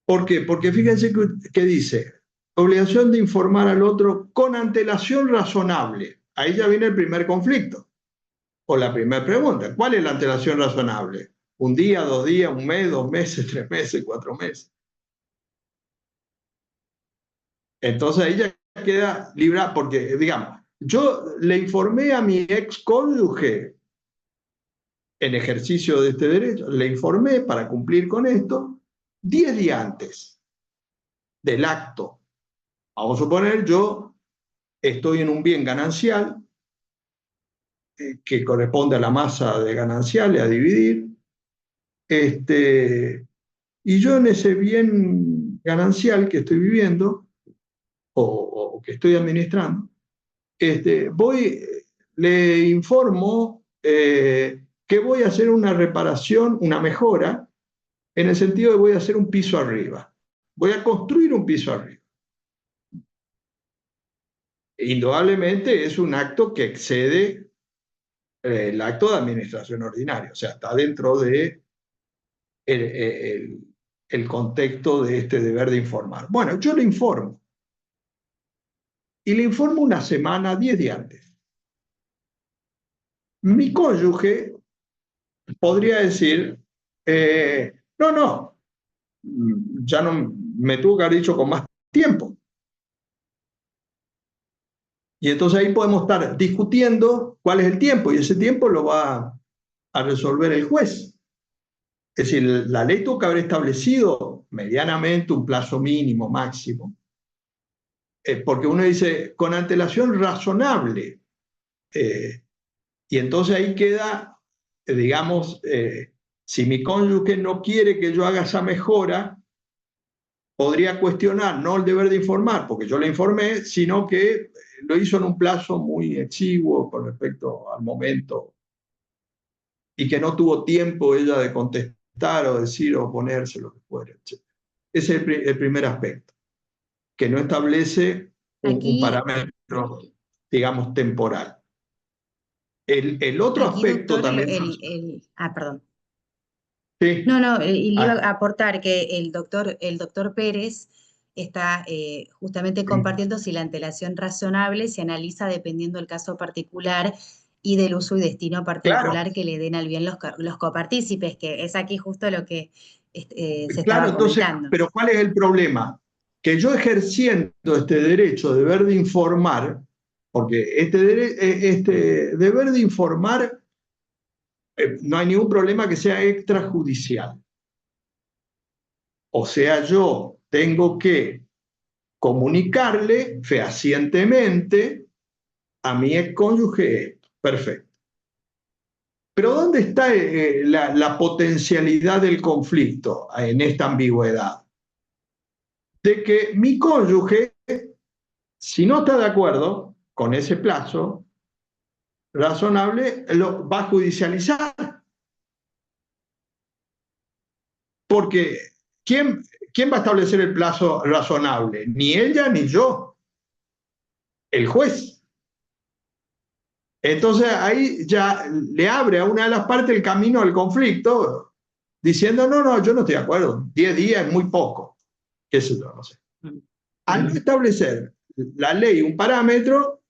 ¿Por qué? Porque fíjense que dice, obligación de informar al otro con antelación razonable. Ahí ya viene el primer conflicto. O la primera pregunta, ¿cuál es la antelación razonable? ¿Un día, 2 días, un mes, 2 meses, 3 meses, 4 meses? Entonces ahí ya queda librada, porque digamos, yo le informé a mi ex cónyuge en ejercicio de este derecho, le informé para cumplir con esto 10 días antes del acto. Vamos a suponer, yo estoy en un bien ganancial que corresponde a la masa de gananciales a dividir, y yo en ese bien ganancial que estoy viviendo o que estoy administrando, voy, le informo que voy a hacer una reparación, una mejora, en el sentido de voy a hacer un piso arriba, voy a construir un piso arriba. Indudablemente es un acto que excede el acto de administración ordinaria, o sea, está dentro de el contexto de este deber de informar. Bueno, yo le informo y le informo una semana, 10 días antes. Mi cónyuge podría decir, no, no, ya no me tuvo que haber dicho con más tiempo. Y entonces ahí podemos estar discutiendo cuál es el tiempo y ese tiempo lo va a resolver el juez. Es decir, la ley tuvo que haber establecido medianamente un plazo mínimo, máximo, porque uno dice con antelación razonable. Eh, y entonces ahí queda, digamos, si mi cónyuge no quiere que yo haga esa mejora, podría cuestionar no el deber de informar, porque yo le informé, sino que lo hizo en un plazo muy exiguo con respecto al momento y que no tuvo tiempo ella de contestar o decir o oponerse, lo que fuera, etc. Ese es el primer aspecto, que no establece un Aquí, parámetro, digamos, temporal. El otro aquí, aspecto doctor, también, perdón. Sí. No, no, y le iba Ah, a aportar que el doctor Pérez está justamente sí. compartiendo si la antelación razonable se analiza dependiendo del caso particular y del uso y destino Claro, particular que le den al bien los copartícipes, que es aquí justo lo que se claro, estaba entonces, comentando. pero ¿cuál es el problema? Que yo ejerciendo este derecho, deber de informar, porque este deber de informar, no hay ningún problema que sea extrajudicial. O sea, yo tengo que comunicarle fehacientemente a mi excónyuge esto. Perfecto. Pero ¿dónde está la potencialidad del conflicto en esta ambigüedad? De que mi cónyuge, si no está de acuerdo con ese plazo razonable, lo va a judicializar. Porque ¿quién va a establecer el plazo razonable? Ni ella ni yo, el juez. Entonces ahí ya le abre a una de las partes el camino al conflicto, diciendo, no, no, yo no estoy de acuerdo, 10 días es muy poco, qué sé yo, no sé. Al no establecer la ley un parámetro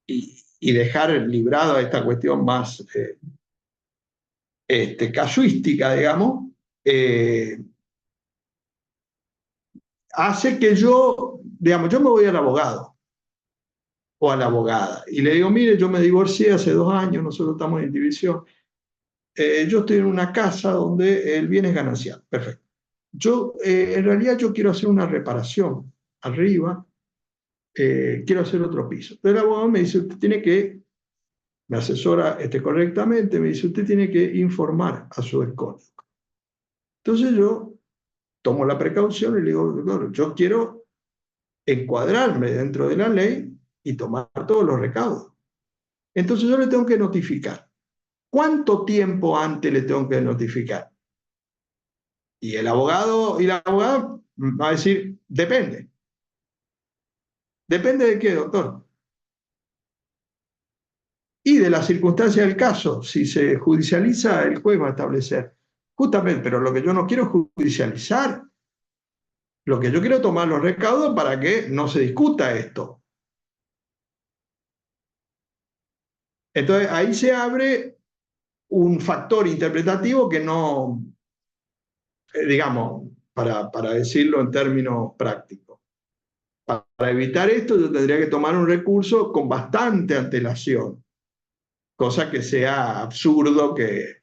y dejar librado a esta cuestión más casuística, digamos, eh, hace que yo, digamos, yo me voy al abogado o a la abogada y le digo, mire, yo me divorcié hace 2 años, nosotros estamos en división, yo estoy en una casa donde el bien es ganancial. Perfecto. Yo, en realidad, yo quiero hacer una reparación arriba, quiero hacer otro piso. Pero el abogado me dice, usted tiene que, me asesora correctamente, me dice, usted tiene que informar a su escónyuge. Entonces yo tomo la precaución y le digo, bueno, yo quiero encuadrarme dentro de la ley y tomar todos los recaudos. Entonces yo le tengo que notificar. ¿Cuánto tiempo antes le tengo que notificar? Y el abogado y la abogada va a decir, depende. ¿Depende de qué, doctor? Y de las circunstancias del caso. Si se judicializa, el juez va a establecer. Justamente, pero lo que yo no quiero es judicializar. Lo que yo quiero es tomar los recaudos para que no se discuta esto. Entonces, ahí se abre un factor interpretativo que no, digamos, para decirlo en términos prácticos. Para evitar esto, yo tendría que tomar un recurso con bastante antelación, cosa que sea absurdo que,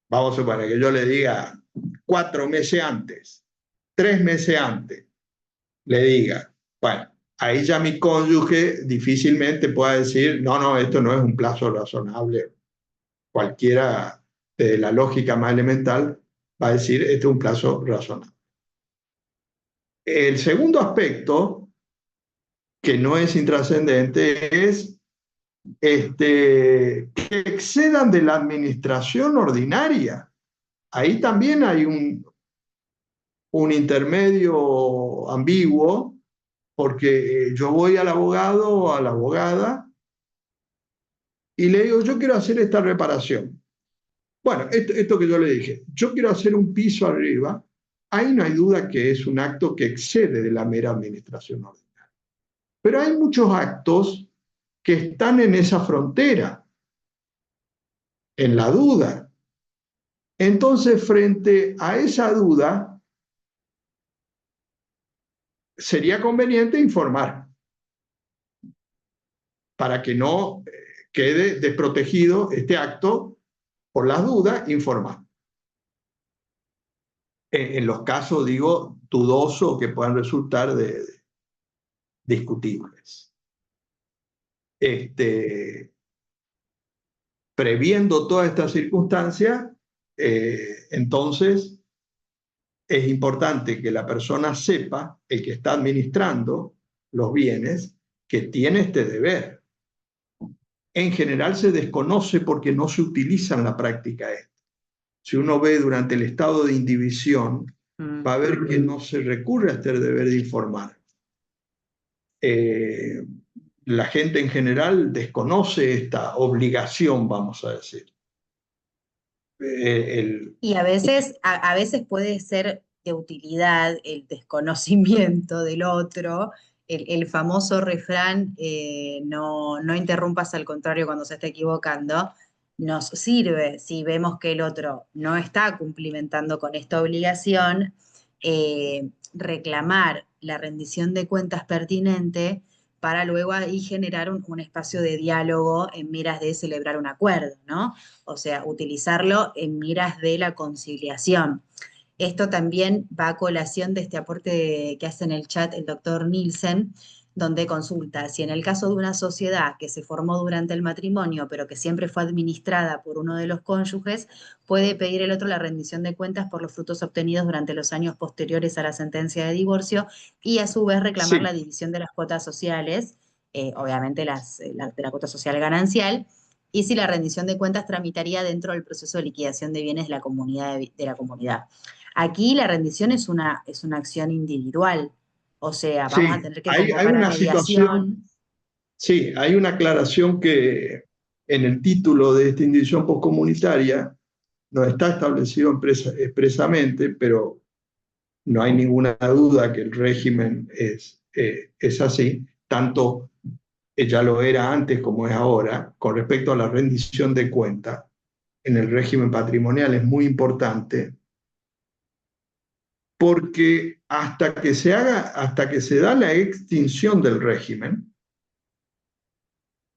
vamos a suponer, que yo le diga 4 meses antes, 3 meses antes, le diga, bueno, ahí ya mi cónyuge difícilmente pueda decir, no, no, esto no es un plazo razonable. Cualquiera de la lógica más elemental va a decir, este es un plazo razonable. El segundo aspecto, que no es intrascendente, es que excedan de la administración ordinaria. Ahí también hay un intermedio ambiguo, porque yo voy al abogado o a la abogada y le digo, yo quiero hacer esta reparación. Bueno, esto que yo le dije, yo quiero hacer un piso arriba, ahí no hay duda que es un acto que excede de la mera administración ordinaria. Pero hay muchos actos que están en esa frontera, en la duda. Entonces, frente a esa duda, sería conveniente informar para que no quede desprotegido este acto por las dudas, informar. En los casos, digo, dudosos que puedan resultar de discutibles. Previendo todas estas circunstancias, entonces es importante que la persona sepa, el que está administrando los bienes, que tiene este deber. En general se desconoce porque no se utiliza en la práctica esto. Si uno ve durante el estado de indivisión, va a ver que no se recurre a este deber de informar. Eh, la gente en general desconoce esta obligación, vamos a decir. el, Y a veces puede ser de utilidad el desconocimiento del otro, el famoso refrán, no interrumpas al contrario cuando se está equivocando, nos sirve si vemos que el otro no está cumplimentando con esta obligación, reclamar la rendición de cuentas pertinente para luego ahí generar un espacio de diálogo en miras de celebrar un acuerdo, ¿no? O sea, utilizarlo en miras de la conciliación. Esto también va a colación de este aporte que hace en el chat el doctor Nielsen, donde consulta si en el caso de una sociedad que se formó durante el matrimonio, pero que siempre fue administrada por uno de los cónyuges, puede pedir el otro la rendición de cuentas por los frutos obtenidos durante los años posteriores a la sentencia de divorcio y a su vez reclamar la sí, división de las cuotas sociales, obviamente de la cuota social ganancial, y si la rendición de cuentas tramitaría dentro del proceso de liquidación de bienes de la comunidad. De la comunidad. Aquí la rendición es una acción individual, o sea, vamos a sí, tener que hay convocar a una situación, mediación. sí, hay una aclaración que en el título de esta individuación postcomunitaria no está establecido expresamente, pero no hay ninguna duda que el régimen es así, tanto ya lo era antes como es ahora, con respecto a la rendición de cuentas en el régimen patrimonial es muy importante porque hasta que se da la extinción del régimen,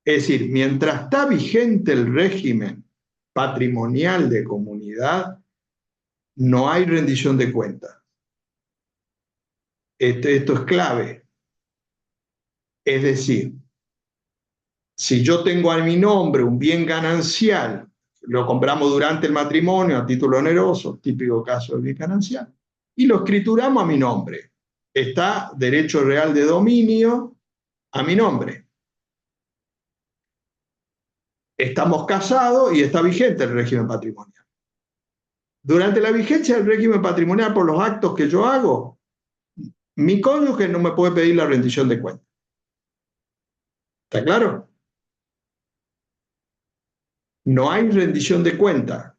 es decir, mientras está vigente el régimen patrimonial de comunidad, no hay rendición de cuentas. Esto es clave. Es decir, si yo tengo a mi nombre un bien ganancial, lo compramos durante el matrimonio a título oneroso, típico caso de bien ganancial, y lo escrituramos a mi nombre. Está derecho real de dominio a mi nombre. Estamos casados y está vigente el régimen patrimonial. Durante la vigencia del régimen patrimonial por los actos que yo hago, mi cónyuge no me puede pedir la rendición de cuentas. ¿Está claro? No hay rendición de cuentas.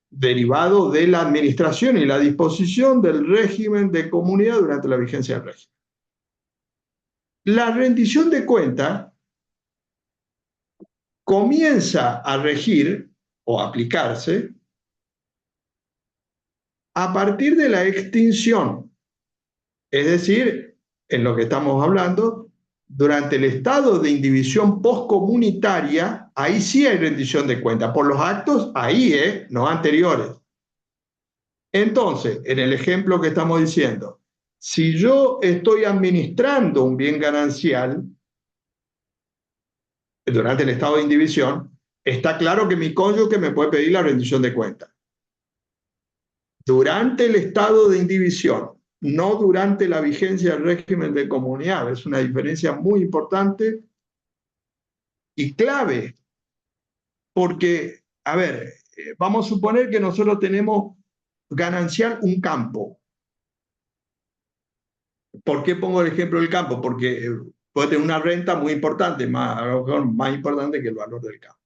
Derivado de la administración y la disposición del régimen de comunidad durante la vigencia del régimen. La rendición de cuentas comienza a regir o a aplicarse a partir de la extinción, es decir, en lo que estamos hablando, durante el estado de indivisión postcomunitaria, ahí sí hay rendición de cuentas, por los actos ahí, no anteriores. Entonces, en el ejemplo que estamos diciendo, si yo estoy administrando un bien ganancial durante el estado de indivisión, está claro que mi cónyuge me puede pedir la rendición de cuentas. Durante el estado de indivisión, no durante la vigencia del régimen de comunidad. Es una diferencia muy importante y clave, porque, a ver, vamos a suponer que nosotros tenemos ganancial un campo. ¿Por qué pongo el ejemplo del campo? Porque puede tener una renta muy importante, a lo mejor más importante que el valor del campo.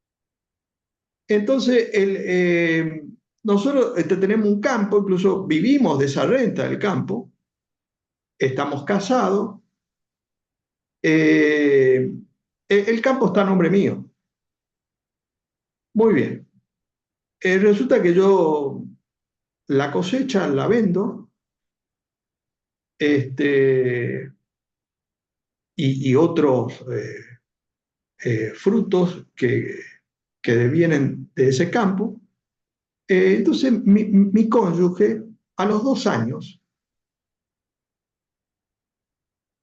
Entonces, nosotros tenemos un campo, incluso vivimos de esa renta del campo, estamos casados, el campo está a nombre mío. Muy bien. Resulta que yo la cosecha la vendo y otros frutos que devienen de ese campo. Entonces, mi cónyuge, a los 2 años,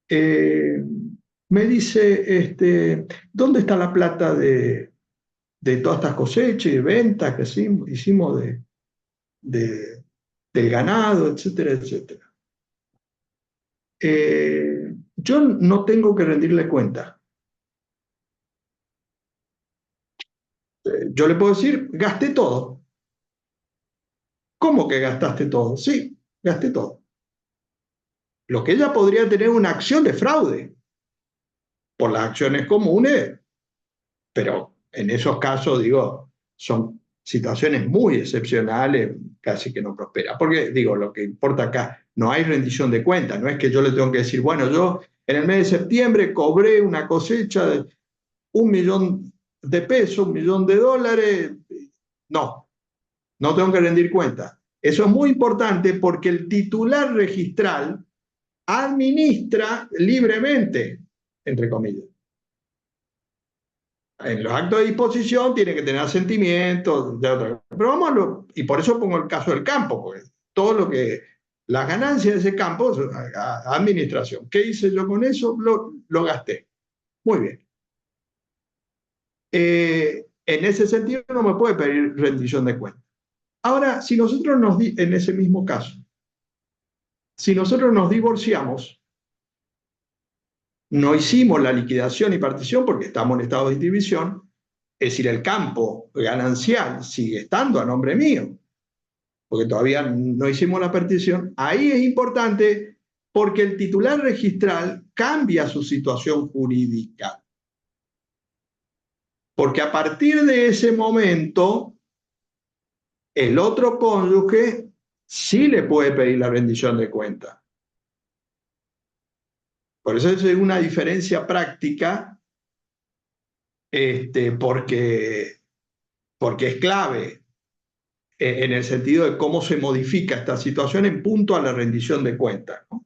eh, me dice, ¿dónde está la plata de todas estas cosechas y ventas que hicimos de, del ganado, etcétera, etcétera? Yo no tengo que rendirle cuenta. Yo le puedo decir, gasté todo. ¿Cómo que gastaste todo? Sí, gasté todo. Lo que ella podría tener una acción de fraude por las acciones comunes, pero en esos casos, digo, son situaciones muy excepcionales, casi que no prospera. Porque, digo, lo que importa acá, no hay rendición de cuentas, no es que yo le tengo que decir, bueno, yo en el mes de septiembre cobré una cosecha de 1.000.000 de pesos, $1.000.000. No, no tengo que rendir cuentas. Eso es muy importante porque el titular registral administra libremente, entre comillas. En los actos de disposición tiene que tener sentimientos de otra. Pero vamos a lo, y por eso pongo el caso del campo, porque todo lo que, las ganancias de ese campo, administración. ¿Qué hice yo con eso? Lo gasté. Muy bien. En ese sentido no me puede pedir rendición de cuentas. Ahora, si nosotros en ese mismo caso, si nosotros nos divorciamos, no hicimos la liquidación y partición porque estamos en estado de indivisión, es decir, el campo ganancial sigue estando a nombre mío, porque todavía no hicimos la partición, ahí es importante porque el titular registral cambia su situación jurídica. Porque a partir de ese momento, el otro cónyuge sí le puede pedir la rendición de cuentas. Por eso es una diferencia práctica, porque es clave en el sentido de cómo se modifica esta situación en punto a la rendición de cuentas, ¿no?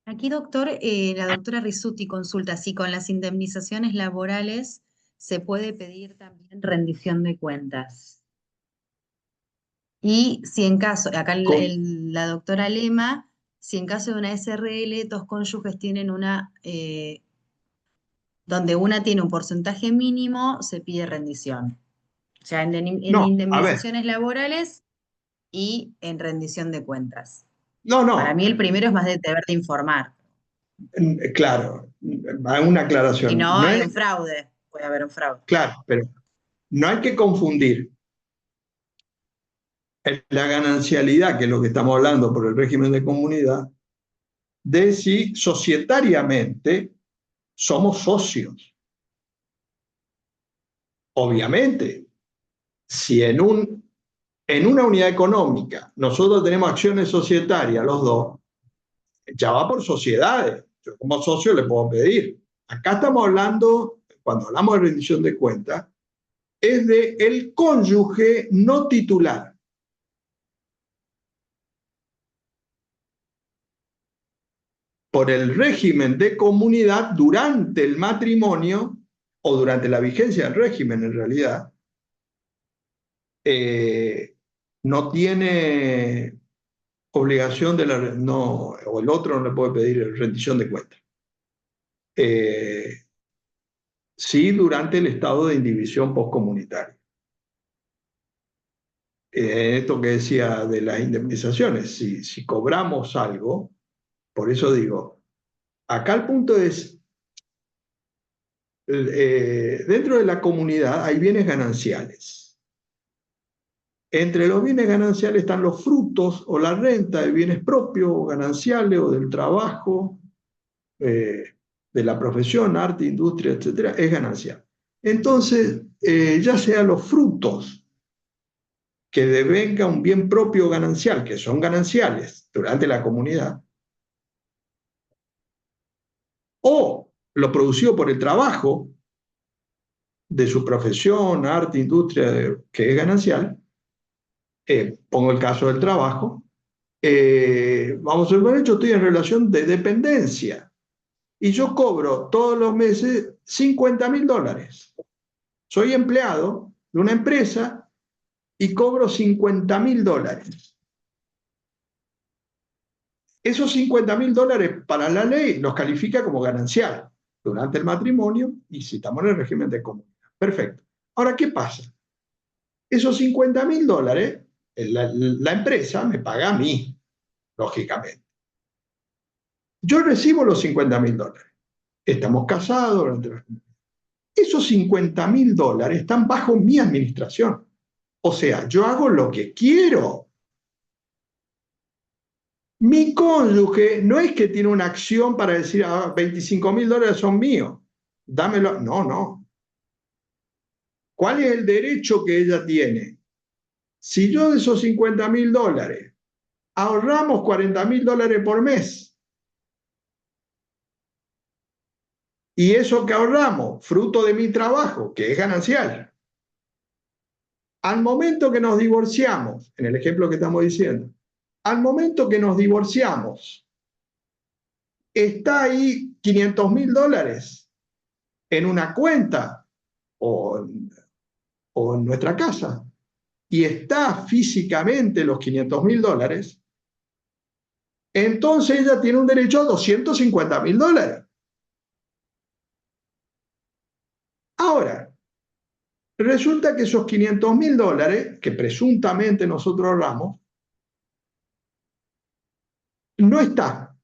Aquí, doctor, la doctora Risuti consulta si con las indemnizaciones laborales se puede pedir también rendición de cuentas. Y si en caso, acá la doctora Lema, si en caso de una SRL, dos cónyuges tienen donde una tiene un porcentaje mínimo, se pide rendición. O sea, en No, a ver, indemnizaciones laborales y en rendición de cuentas. Para no, mí el primero es más de deber de informar. claro, hay una Si aclaración. no, No hay es, un fraude, puede haber un fraude. claro, pero no hay que confundir la ganancialidad, que es lo que estamos hablando por el régimen de comunidad, de si societariamente somos socios. Obviamente, si en una unidad económica nosotros tenemos acciones societarias, los dos, ya va por sociedades. Yo como socio le puedo pedir. Acá estamos hablando, cuando hablamos de rendición de cuentas, es de el cónyuge no titular. Por el régimen de comunidad durante el matrimonio o durante la vigencia del régimen en realidad, no tiene obligación de no, o el otro no le puede pedir rendición de cuentas. Sí, durante el estado de indivisión postcomunitaria. Esto que decía de las indemnizaciones, si cobramos algo, por eso digo, acá el punto es, dentro de la comunidad hay bienes gananciales. Entre los bienes gananciales están los frutos o la renta de bienes propios o gananciales o del trabajo, de la profesión, arte, industria, etcétera, es ganancial. Entonces, ya sea los frutos que devenga un bien propio ganancial, que son gananciales durante la comunidad, o lo producido por el trabajo de su profesión, arte, industria, que es ganancial, pongo el caso del trabajo, vamos a suponer, yo estoy en relación de dependencia y yo cobro todos los meses $50.000. Soy empleado de una empresa y cobro $50.000. Esos $50.000 para la ley los califica como ganancial durante el matrimonio y si estamos en el régimen de comunidad. Perfecto. Ahora, ¿qué pasa? Esos $50.000, la empresa me paga a mí, lógicamente. Yo recibo los $50.000. Estamos casados. Esos $50.000 están bajo mi administración. O sea, yo hago lo que quiero. Mi cónyuge no es que tiene una acción para decir, ah, $25.000 son míos, dámelo. No, no. ¿Cuál es el derecho que ella tiene? Si yo de esos $50.000 ahorramos $40.000 por mes, y eso que ahorramos, fruto de mi trabajo, que es ganancial, al momento que nos divorciamos, en el ejemplo que estamos diciendo, al momento que nos divorciamos, está ahí $500.000 en una cuenta o, o en nuestra casa, y está físicamente los $500.000, entonces ella tiene un derecho a $250.000. Ahora, resulta que esos $500.000 que presuntamente nosotros ahorramos, no está.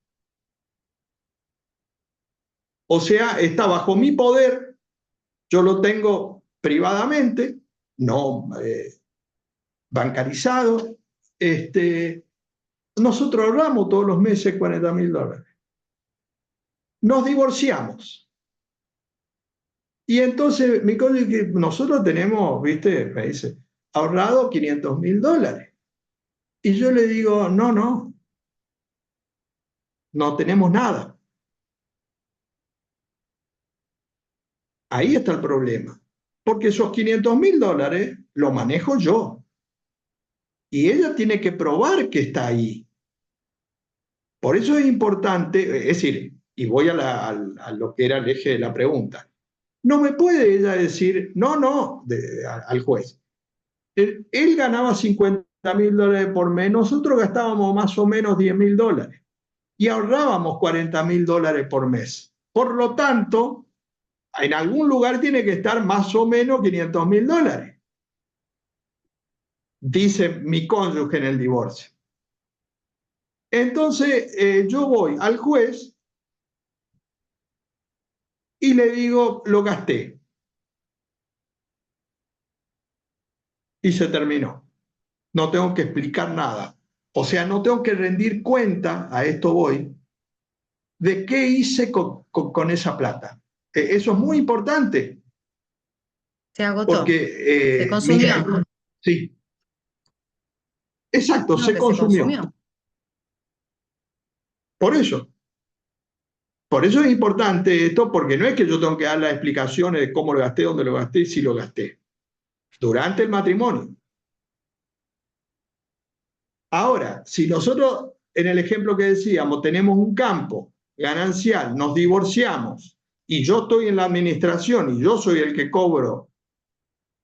O sea, está bajo mi poder, yo lo tengo privadamente, no bancarizado. Nosotros ahorramos todos los meses $40.000. Nos divorciamos. Y entonces mi cónyuge, nosotros tenemos, viste, me dice, ahorrado $500.000. Y yo le digo, no, no, no tenemos nada. Ahí está el problema. Porque esos $500.000 los manejo yo. Y ella tiene que probar que está ahí. Por eso es importante, es decir, y voy a lo que era el eje de la pregunta. No me puede ella decir, no, no, al juez. Él ganaba $50.000 por mes, nosotros gastábamos más o menos $10.000 y ahorrábamos $40.000 por mes. Por lo tanto, en algún lugar tiene que estar más o menos $500.000, dice mi cónyuge en el divorcio. Entonces yo voy al juez y le digo, lo gasté. Y se terminó. No tengo que explicar nada. O sea, no tengo que rendir cuenta, a esto voy, de qué hice con esa plata. Eso es muy importante, Se agotó, se porque, consumió. sí, exacto, No, se que se consumió. consumió. Por eso. Por eso es importante esto, porque no es que yo tengo que dar las explicaciones de cómo lo gasté, dónde lo gasté y si lo gasté. Durante el matrimonio. Ahora, si nosotros, en el ejemplo que decíamos, tenemos un campo ganancial, nos divorciamos y yo estoy en la administración y yo soy el que cobro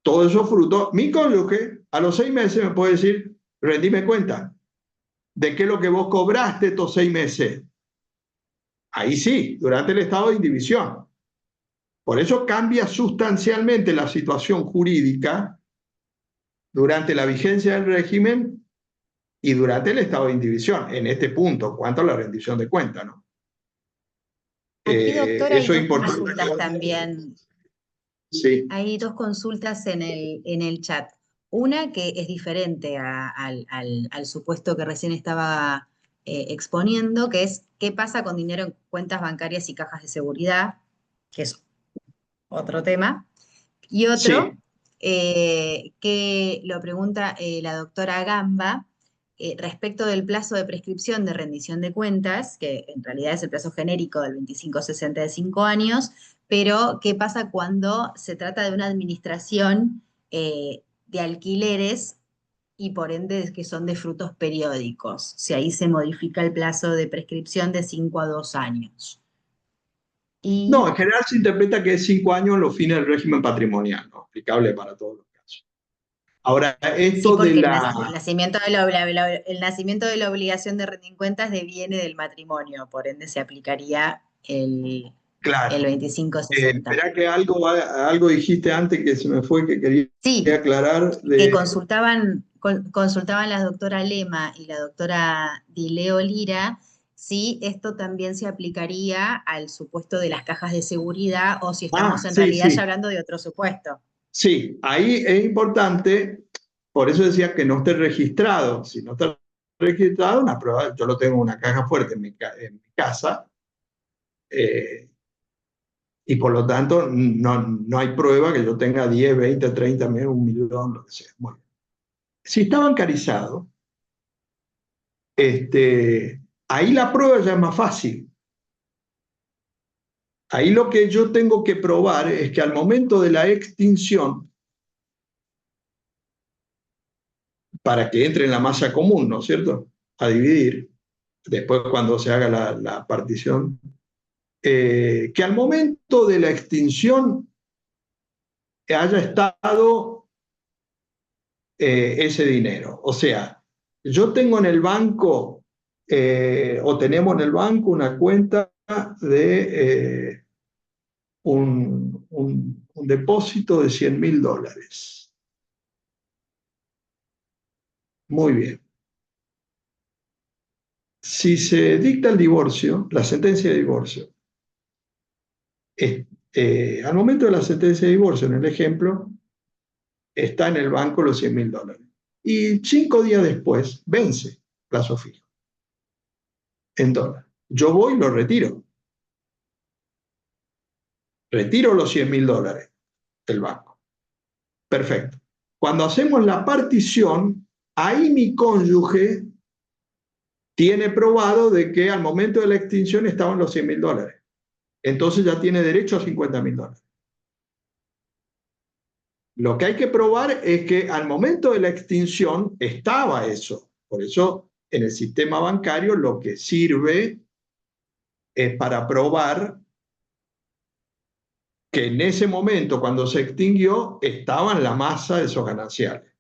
todos esos frutos, mi cónyuge a los 6 meses me puede decir, rendime cuenta de qué es lo que vos cobraste estos 6 meses. Ahí sí, durante el estado de indivisión. Por eso cambia sustancialmente la situación jurídica durante la vigencia del régimen y durante el estado de indivisión, en este punto, cuanto a la rendición de cuenta, ¿no? Aquí, doctora, hay Eso es dos importante. consultas también. Sí. Hay dos consultas en el chat. Una que es diferente al supuesto que recién estaba exponiendo, que es qué pasa con dinero en cuentas bancarias y cajas de seguridad, que es otro tema. Y otro, Sí. que lo pregunta la doctora Gamba, respecto del plazo de prescripción de rendición de cuentas, que en realidad es el plazo genérico del 25-65 años, pero ¿qué pasa cuando se trata de una administración de alquileres y por ende que son de frutos periódicos? Si ahí se modifica el plazo de prescripción de 5 a 2 años. No, Y en general se interpreta que es 5 años los fines del régimen patrimonial, ¿no? Aplicable para todos los casos. Ahora, sí, esto de porque el la... nacimiento de el nacimiento de la obligación de rendir cuentas deviene del matrimonio, por ende se aplicaría el Claro. 25-60. Espera que algo dijiste antes que se me fue, que quería Sí, aclarar que de... consultaban la doctora Lema y la doctora Dileo Lira si esto también se aplicaría al supuesto de las cajas de seguridad o si estamos en Sí, realidad ya sí, hablando de otro supuesto. sí, ahí es importante, por eso decía que no esté registrado. Si no está registrado, una prueba, yo lo tengo en una caja fuerte en mi casa, eh, y por lo tanto no hay prueba que yo tenga 10, 20, 30 millones, 1 millón, lo que sea. Bueno, si está bancarizado, ahí la prueba ya es más fácil. Ahí lo que yo tengo que probar es que al momento de la extinción, para que entre en la masa común, ¿no es cierto?, a dividir, después cuando se haga la partición, que al momento de la extinción haya estado ese dinero. O sea, yo tengo en el banco, o tenemos en el banco una cuenta de un depósito de $100.000. Muy bien. Si se dicta el divorcio, la sentencia de divorcio, al momento de la sentencia de divorcio, en el ejemplo, está en el banco los $100.000. Y 5 días después vence plazo fijo en dólares. Yo voy y lo retiro. Retiro los $100.000 del banco. Perfecto. Cuando hacemos la partición, ahí mi cónyuge tiene probado de que al momento de la extinción estaban los $100.000. Entonces ya tiene derecho a $50.000. Lo que hay que probar es que al momento de la extinción estaba eso. Por eso en el sistema bancario lo que sirve es para probar que en ese momento, cuando se extinguió, estaba en la masa de esos gananciales.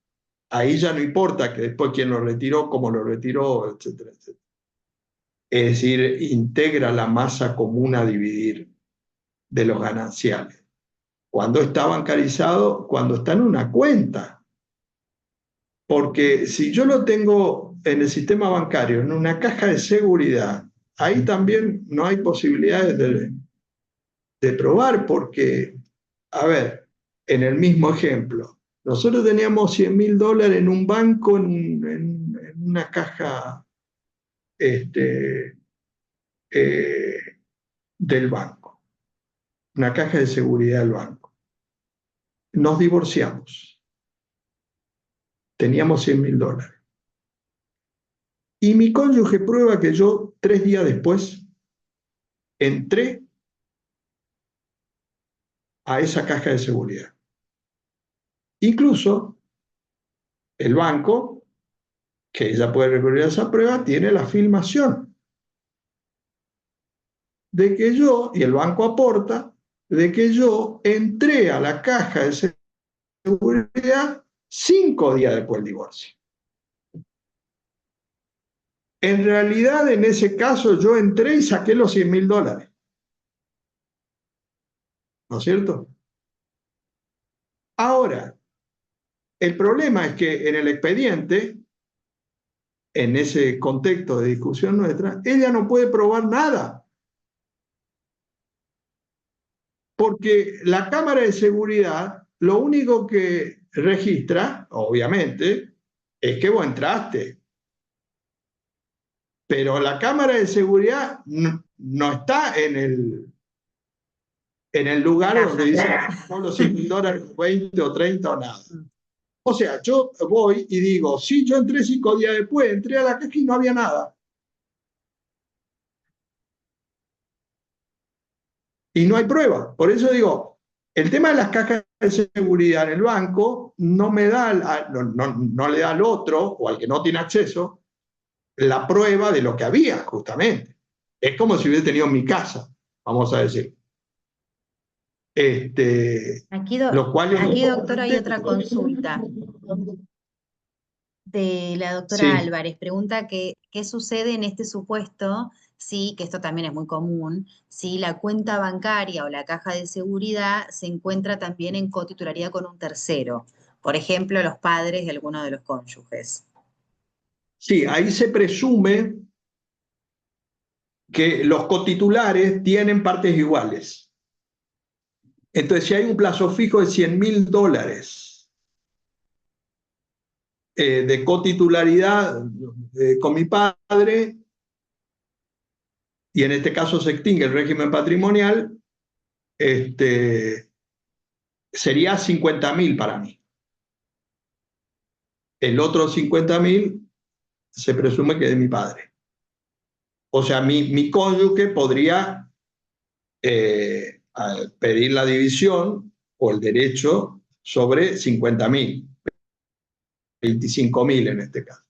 Ahí ya no importa que después quién lo retiró, cómo lo retiró, etcétera, etcétera. Es decir, integra la masa común a dividir de los gananciales. Cuando está bancarizado, cuando está en una cuenta. Porque si yo lo tengo en el sistema bancario, en una caja de seguridad, ahí también no hay posibilidades de probar porque, a ver, en el mismo ejemplo, nosotros teníamos $100.000 en un banco, en una caja eh, del banco, una caja de seguridad del banco. Nos divorciamos, teníamos $100.000. Y mi cónyuge prueba que yo 3 días después entré a esa caja de seguridad. Incluso el banco, que ella puede recurrir a esa prueba, tiene la filmación de que yo, y el banco aporta, de que yo entré a la caja de seguridad 5 días después del divorcio. En realidad, en ese caso, yo entré y saqué los $100.000. ¿No es cierto? Ahora, el problema es que en el expediente, en ese contexto de discusión nuestra, ella no puede probar nada. Porque la cámara de seguridad lo único que registra, obviamente, es que vos entraste. Pero la cámara de seguridad no está en el lugar donde dice son los $100.000, 20 o 30 o nada. O sea, yo voy y digo, sí, yo entré 5 días después, entré a la caja y no había nada. Y no hay prueba. Por eso digo, el tema de las cajas de seguridad en el banco no me da, no le da al otro o al que no tiene acceso la prueba de lo que había, justamente. Es como si hubiera tenido en mi casa, vamos a decir. Aquí, Lo cual aquí, doctor, hay otra consulta de la doctora Sí, Álvarez. Pregunta qué sucede en este supuesto, sí, que esto también es muy común, si la cuenta bancaria o la caja de seguridad se encuentra también en cotitularidad con un tercero, por ejemplo, los padres de alguno de los cónyuges. sí, ahí se presume que los cotitulares tienen partes iguales. Entonces, si hay un plazo fijo de $100.000 de cotitularidad con mi padre, y en este caso se extingue el régimen patrimonial, sería 50.000 para mí. El otro 50.000 se presume que es de mi padre. O sea, mi cónyuge podría pedir la división o el derecho sobre 50.000, 25.000 en este caso.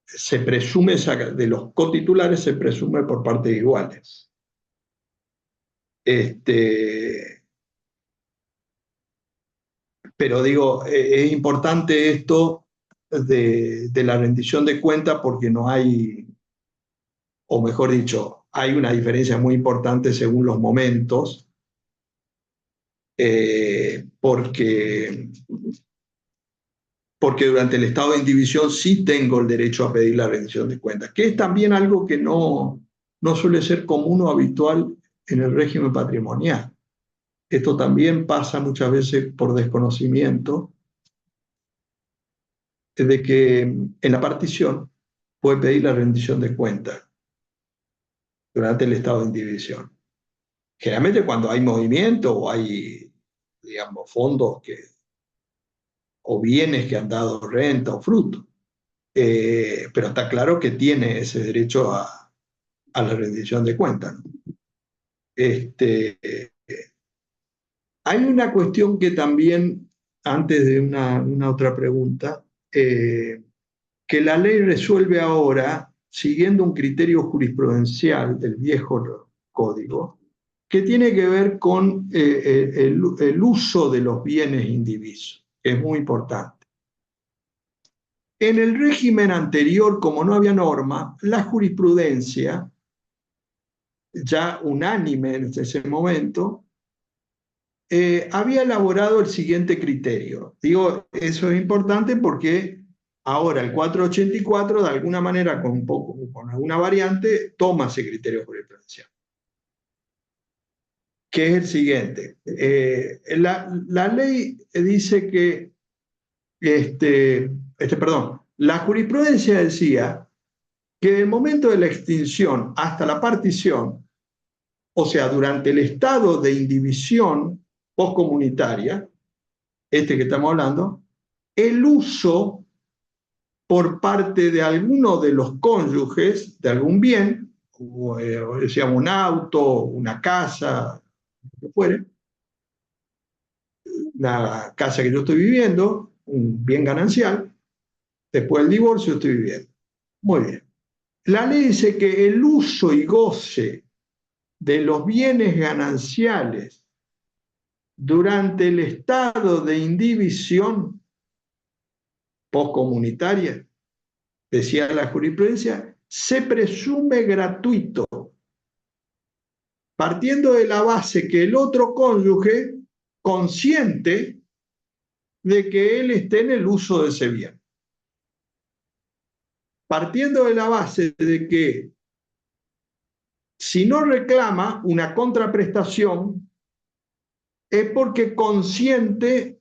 Se presume, de los cotitulares se presume por partes iguales. Pero digo, es importante esto de la rendición de cuentas porque no hay, o mejor dicho, hay una diferencia muy importante según los momentos, porque durante el estado de indivisión sí tengo el derecho a pedir la rendición de cuentas, que es también algo que no suele ser común o habitual en el régimen patrimonial. Esto también pasa muchas veces por desconocimiento, de que en la partición puede pedir la rendición de cuentas durante el estado de indivisión. Generalmente cuando hay movimiento o hay, digamos, fondos o bienes que han dado renta o fruto. Pero está claro que tiene ese derecho a la rendición de cuentas, ¿no? Hay una cuestión que también, antes de una otra pregunta, que la ley resuelve ahora siguiendo un criterio jurisprudencial del viejo código, que tiene que ver con el uso de los bienes indivisos, que es muy importante. En el régimen anterior, como no había norma, la jurisprudencia, ya unánime en ese momento, había elaborado el siguiente criterio. Digo, eso es importante porque ahora el 484, de alguna manera, con alguna variante, toma ese criterio jurisprudencial, que es el siguiente. La ley dice que, perdón, la jurisprudencia decía que del momento de la extinción hasta la partición, o sea, durante el estado de indivisión postcomunitaria, que estamos hablando, el uso por parte de alguno de los cónyuges de algún bien, como decíamos, un auto, una casa, lo que fuere, una casa que yo estoy viviendo, un bien ganancial, después del divorcio estoy viviendo. Muy bien. La ley dice que el uso y goce de los bienes gananciales durante el estado de indivisión postcomunitaria, decía la jurisprudencia, se presume gratuito, partiendo de la base que el otro cónyuge consciente de que él esté en el uso de ese bien. Partiendo de la base de que si no reclama una contraprestación es porque consciente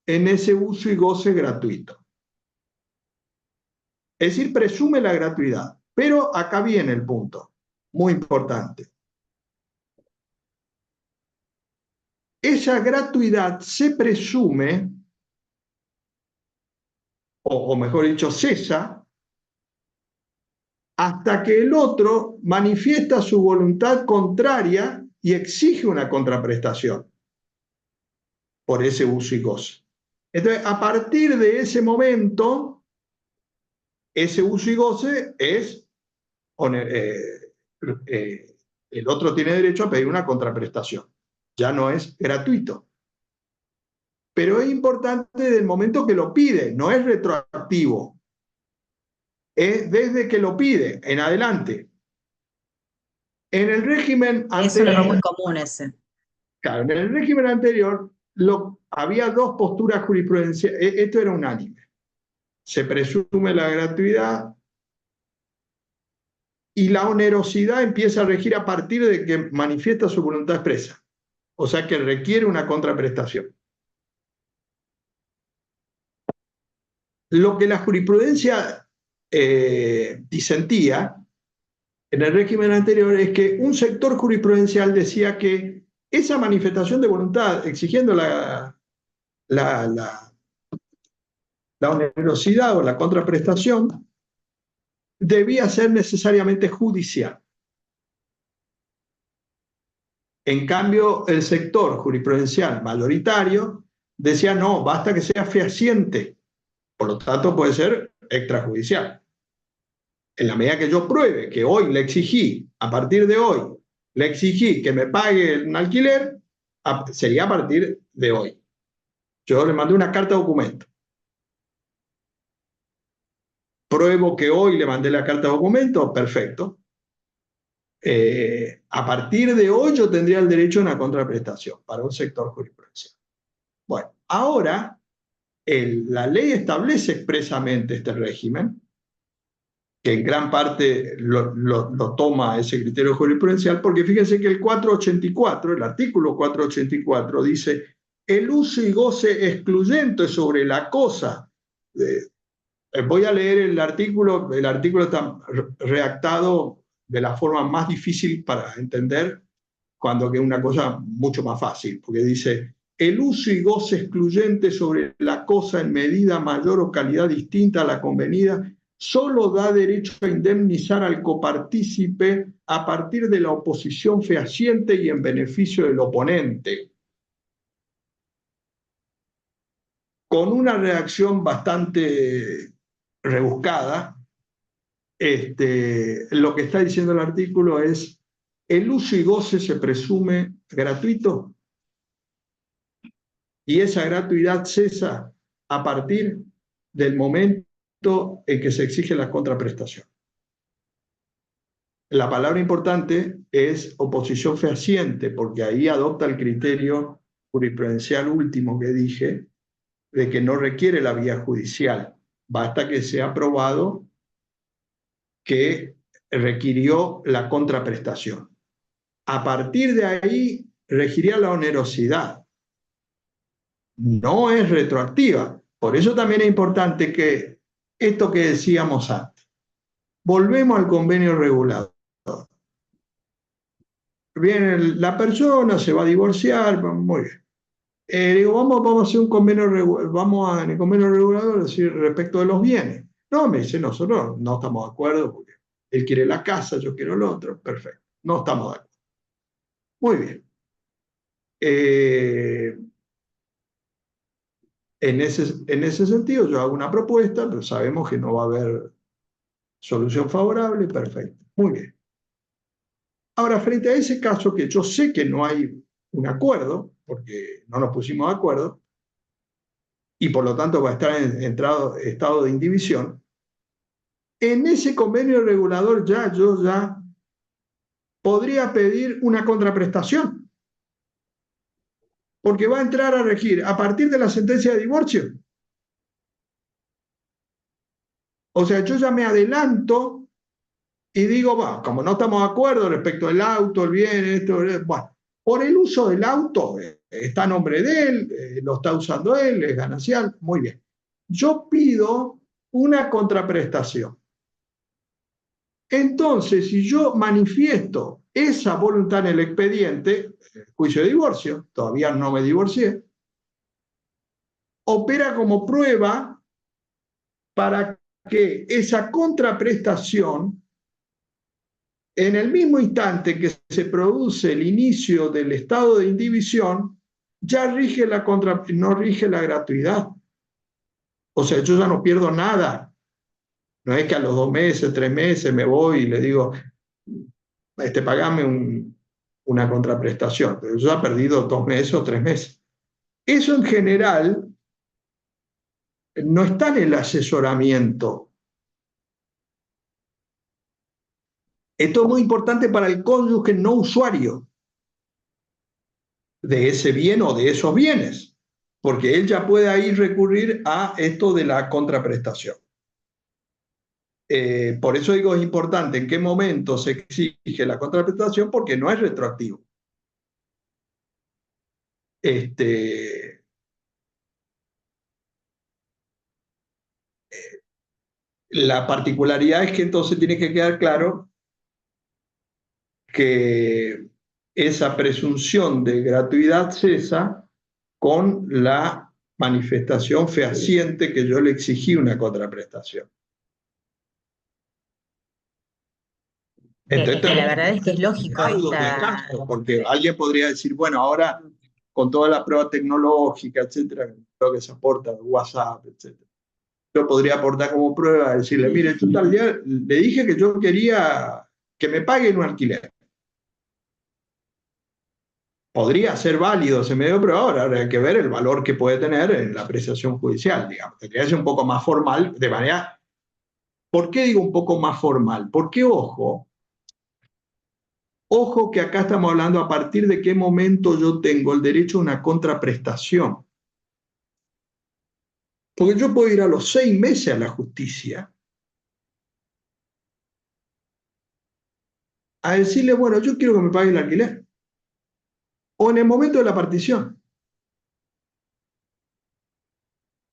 en ese uso y goce gratuito. Es decir, presume la gratuidad. Pero acá viene el punto, muy importante. Esa gratuidad se presume, o mejor dicho, cesa, hasta que el otro manifiesta su voluntad contraria y exige una contraprestación por ese uso y goce. Entonces, a partir de ese momento, ese uso y goce es, el otro tiene derecho a pedir una contraprestación. Ya no es gratuito. Pero es importante del momento que lo pide, no es retroactivo. Es desde que lo pide, en adelante. En el régimen anterior... Es un error muy común ese. Claro, en el régimen anterior había dos posturas jurisprudenciales. Esto era unánime. Se presume la gratuidad y la onerosidad empieza a regir a partir de que manifiesta su voluntad expresa. O sea que requiere una contraprestación. Lo que la jurisprudencia disentía en el régimen anterior es que un sector jurisprudencial decía que esa manifestación de voluntad exigiendo la, la, la onerosidad o la contraprestación debía ser necesariamente judicial. En cambio, el sector jurisprudencial mayoritario decía no, basta que sea fehaciente, por lo tanto puede ser extrajudicial. En la medida que yo pruebe que hoy le exigí, a partir de hoy, le exigí que me pague un alquiler, sería a partir de hoy. Yo le mandé una carta de documento. Pruebo que hoy le mandé la carta de documento, perfecto. A partir de hoy yo tendría el derecho a una contraprestación para un sector jurisprudencial. Bueno, ahora la ley establece expresamente este régimen, que en gran parte lo toma ese criterio jurisprudencial, porque fíjense que el 484, el artículo 484 dice, el uso y goce excluyente sobre la cosa. Voy a leer el artículo está redactado de la forma más difícil para entender, cuando que es una cosa mucho más fácil, porque dice, el uso y goce excluyente sobre la cosa en medida mayor o calidad distinta a la convenida, solo da derecho a indemnizar al copartícipe a partir de la oposición fehaciente y en beneficio del oponente. Con una redacción bastante rebuscada, lo que está diciendo el artículo es, el uso y goce se presume gratuito y esa gratuidad cesa a partir del momento en que se exige la contraprestación. La palabra importante es oposición fehaciente, porque ahí adopta el criterio jurisprudencial último que dije, de que no requiere la vía judicial, basta que sea probado que requirió la contraprestación. A partir de ahí regiría la onerosidad. No es retroactiva. Por eso también es importante que esto que decíamos antes, volvemos al convenio regulador. Viene la persona, se va a divorciar, muy bien. Digo, vamos a hacer un convenio, en el convenio regulador decir respecto de los bienes. No, me dice, nosotros no estamos de acuerdo porque él quiere la casa, yo quiero el otro, perfecto. No estamos de acuerdo. Muy bien. En ese sentido, yo hago una propuesta, pero sabemos que no va a haber solución favorable, perfecto. Muy bien. Ahora, frente a ese caso que yo sé que no hay un acuerdo, porque no nos pusimos de acuerdo, y por lo tanto va a estar en estado de indivisión, en ese convenio regulador yo ya podría pedir una contraprestación, porque va a entrar a regir a partir de la sentencia de divorcio. O sea, yo ya me adelanto y digo, bueno, como no estamos de acuerdo respecto al auto, el bien, esto, bueno, por el uso del auto, está a nombre de él, lo está usando él, es ganancial, muy bien. Yo pido una contraprestación. Entonces, si yo manifiesto esa voluntad en el expediente, juicio de divorcio, todavía no me divorcié, opera como prueba para que esa contraprestación, en el mismo instante que se produce el inicio del estado de indivisión, ya no rige la gratuidad. O sea, yo ya no pierdo nada. No es que a los 2 meses, 3 meses me voy y le digo, pagame una contraprestación. Pero yo ya he perdido 2 meses o 3 meses. Eso en general no está en el asesoramiento. Esto es muy importante para el cónyuge no usuario de ese bien o de esos bienes, porque él ya puede ahí recurrir a esto de la contraprestación. Por eso digo, es importante en qué momento se exige la contraprestación, porque no es retroactivo. La particularidad es que entonces tiene que quedar claro que esa presunción de gratuidad cesa con la manifestación fehaciente que yo le exigí una contraprestación. Es Entonces que la tenemos verdad es que es lógico laudos de esta... caso, porque alguien podría decir, bueno, ahora con toda la prueba tecnológica, etcétera, creo que se aporta WhatsApp, etcétera. Yo podría aportar como prueba, decirle, mire, tú tal día le dije que yo quería que me paguen un alquiler. Podría ser válido ese medio, pero ahora hay que ver el valor que puede tener en la apreciación judicial, digamos. Tendría que ser un poco más formal, de manera... ¿Por qué digo un poco más formal? Porque, ojo que acá estamos hablando a partir de qué momento yo tengo el derecho a una contraprestación. Porque yo puedo ir a los 6 meses a la justicia a decirle, bueno, yo quiero que me pague el alquiler. O en el momento de la partición.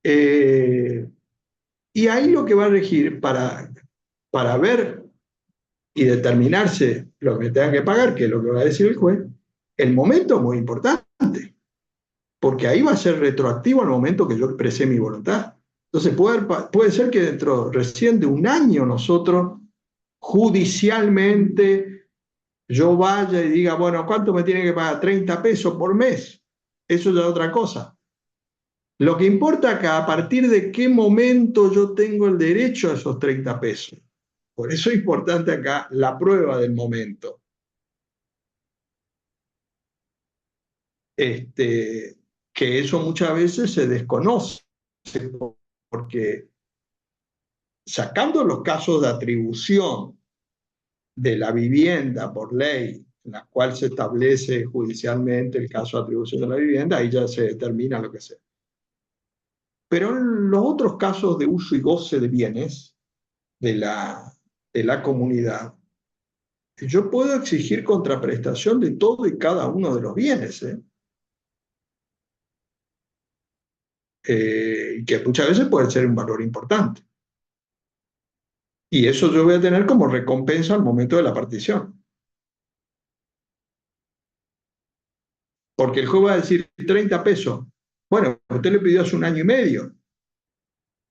Eh, y ahí lo que va a regir para ver y determinarse lo que me tengan que pagar, que es lo que va a decir el juez, el momento es muy importante, porque ahí va a ser retroactivo al momento que yo expresé mi voluntad. Entonces puede ser que dentro recién de un año nosotros judicialmente yo vaya y diga, bueno, ¿cuánto me tiene que pagar? 30 pesos por mes. Eso ya es otra cosa. Lo que importa acá, a partir de qué momento yo tengo el derecho a esos 30 pesos. Por eso es importante acá la prueba del momento. Que eso muchas veces se desconoce, porque sacando los casos de atribución de la vivienda por ley, en la cual se establece judicialmente el caso de atribución de la vivienda, ahí ya se determina lo que sea. Pero en los otros casos de uso y goce de bienes de la comunidad, yo puedo exigir contraprestación de todo y cada uno de los bienes, que muchas veces puede ser un valor importante. Y eso yo voy a tener como recompensa al momento de la partición. Porque el juez va a decir 30 pesos. Bueno, usted le pidió hace un año y medio,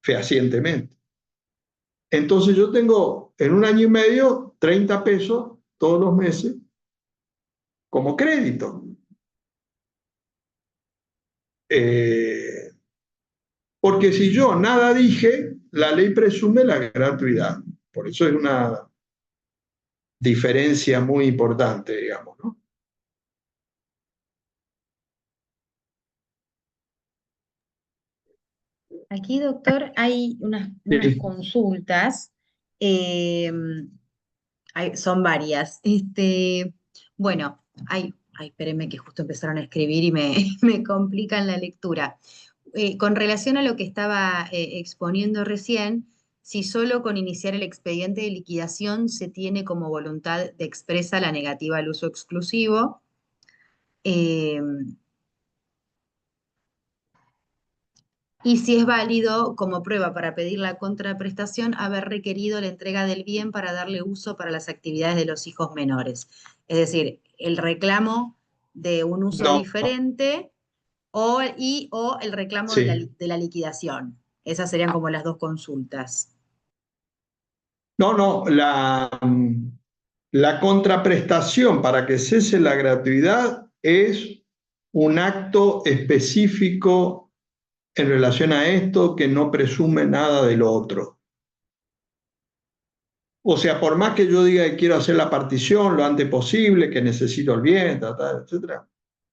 fehacientemente. Entonces yo tengo en un año y medio 30 pesos todos los meses como crédito. Eh, porque si yo nada dije, la ley presume la gratuidad. Por eso es una diferencia muy importante, digamos, ¿no? Aquí, doctor, hay unas Sí. consultas, eh, son varias. Bueno, espérenme que justo empezaron a escribir y me, me complican la lectura. Con relación a lo que estaba exponiendo recién, si solo con iniciar el expediente de liquidación se tiene como voluntad de expresa la negativa al uso exclusivo, eh, y si es válido como prueba para pedir la contraprestación haber requerido la entrega del bien para darle uso para las actividades de los hijos menores. Es decir, el reclamo de un uso No, diferente o el reclamo sí. de la liquidación. Esas serían como las dos consultas. No, no, la contraprestación para que cese la gratuidad es un acto específico en relación a esto que no presume nada de lo otro. O sea, por más que yo diga que quiero hacer la partición lo antes posible, que necesito el bien, etcétera,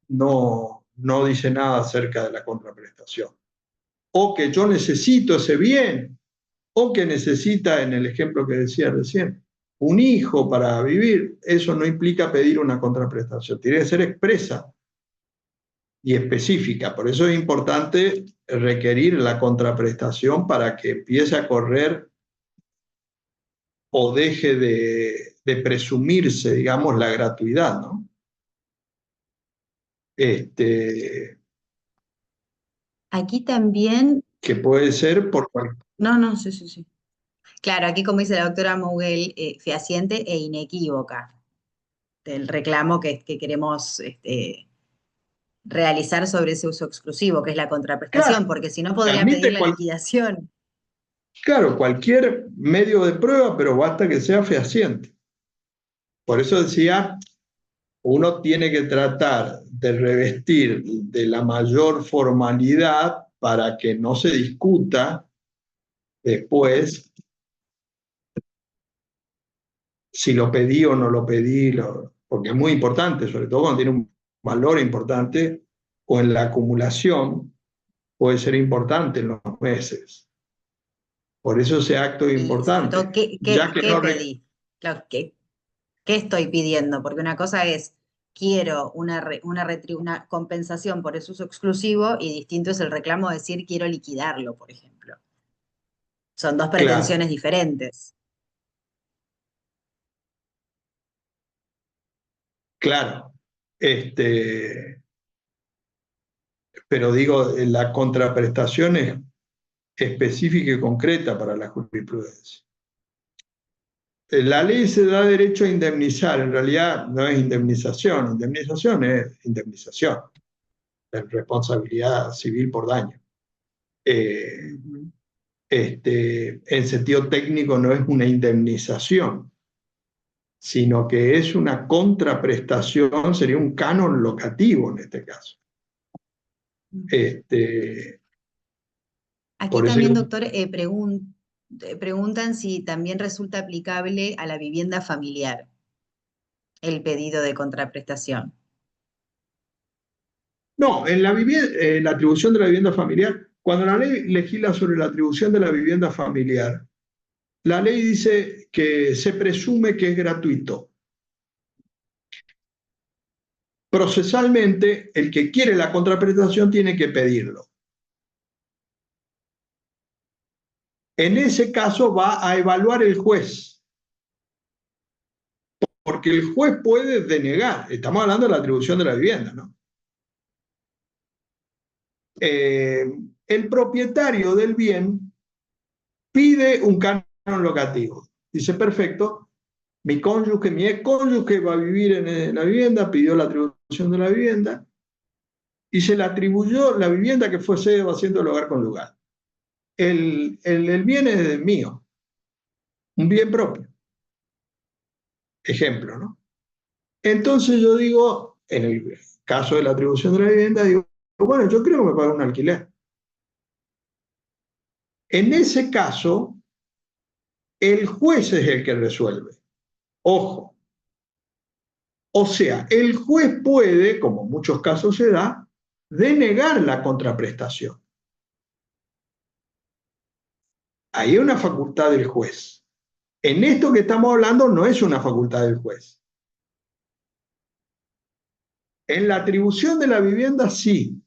no dice nada acerca de la contraprestación. O que yo necesito ese bien, o que necesita, en el ejemplo que decía recién, un hijo para vivir, eso no implica pedir una contraprestación, tiene que ser expresa y específica. Por eso es importante requerir la contraprestación para que empiece a correr o deje de presumirse, digamos, la gratuidad, ¿no? Este, Aquí también que puede ser por cualquier... No, no, sí, sí, sí. Claro, aquí como dice la doctora Moguel, fehaciente e inequívoca del reclamo que queremos realizar sobre ese uso exclusivo, que es la contraprestación, Claro, porque si no podría pedir admite la liquidación. claro, cualquier medio de prueba, pero basta que sea fehaciente. Por eso decía, uno tiene que tratar de revestir de la mayor formalidad para que no se discuta después si lo pedí o no lo pedí, porque es muy importante, sobre todo cuando tiene un valor importante o en la acumulación, puede ser importante en los meses. Por eso ese acto es Y sobre todo, importante, ya que qué no... pedí? Claro, qué estoy pidiendo? Porque una cosa es, quiero una compensación por ese uso exclusivo y distinto es el reclamo de decir quiero liquidarlo, por ejemplo. Son dos Claro, pretensiones diferentes. claro. Pero digo, la contraprestación es específica y concreta para la jurisprudencia. La ley se da derecho a indemnizar, en realidad no es indemnización es indemnización, es responsabilidad civil por daño. Eh, Ujú. en sentido técnico no es una indemnización, sino que es una contraprestación, sería un canon locativo en este caso. Este, Aquí por eso también, yo, doctor, preguntan si también resulta aplicable a la vivienda familiar el pedido de contraprestación. no, en la atribución de la vivienda familiar, cuando la ley legisla sobre la atribución de la vivienda familiar, la ley dice que se presume que es gratuito. Procesalmente, el que quiere la contraprestación tiene que pedirlo. En ese caso va a evaluar el juez, porque el juez puede denegar. Estamos hablando de la atribución de la vivienda, ¿no? Eh, el propietario del bien pide un canon locativo. Dice, perfecto, mi ex cónyuge va a vivir en la vivienda, pidió la atribución de la vivienda y se le atribuyó la vivienda que fue sede o asiento del hogar conyugal. El bien es mío, un bien propio, ejemplo, ¿no? Entonces yo digo, en el caso de la atribución de la vivienda, digo, bueno, yo creo que me paga un alquiler. En ese caso, el juez es el que resuelve. Ojo. O sea, el juez puede, como en muchos casos se da, denegar la contraprestación. Ahí hay una facultad del juez. En esto que estamos hablando no es una facultad del juez. En la atribución de la vivienda sí,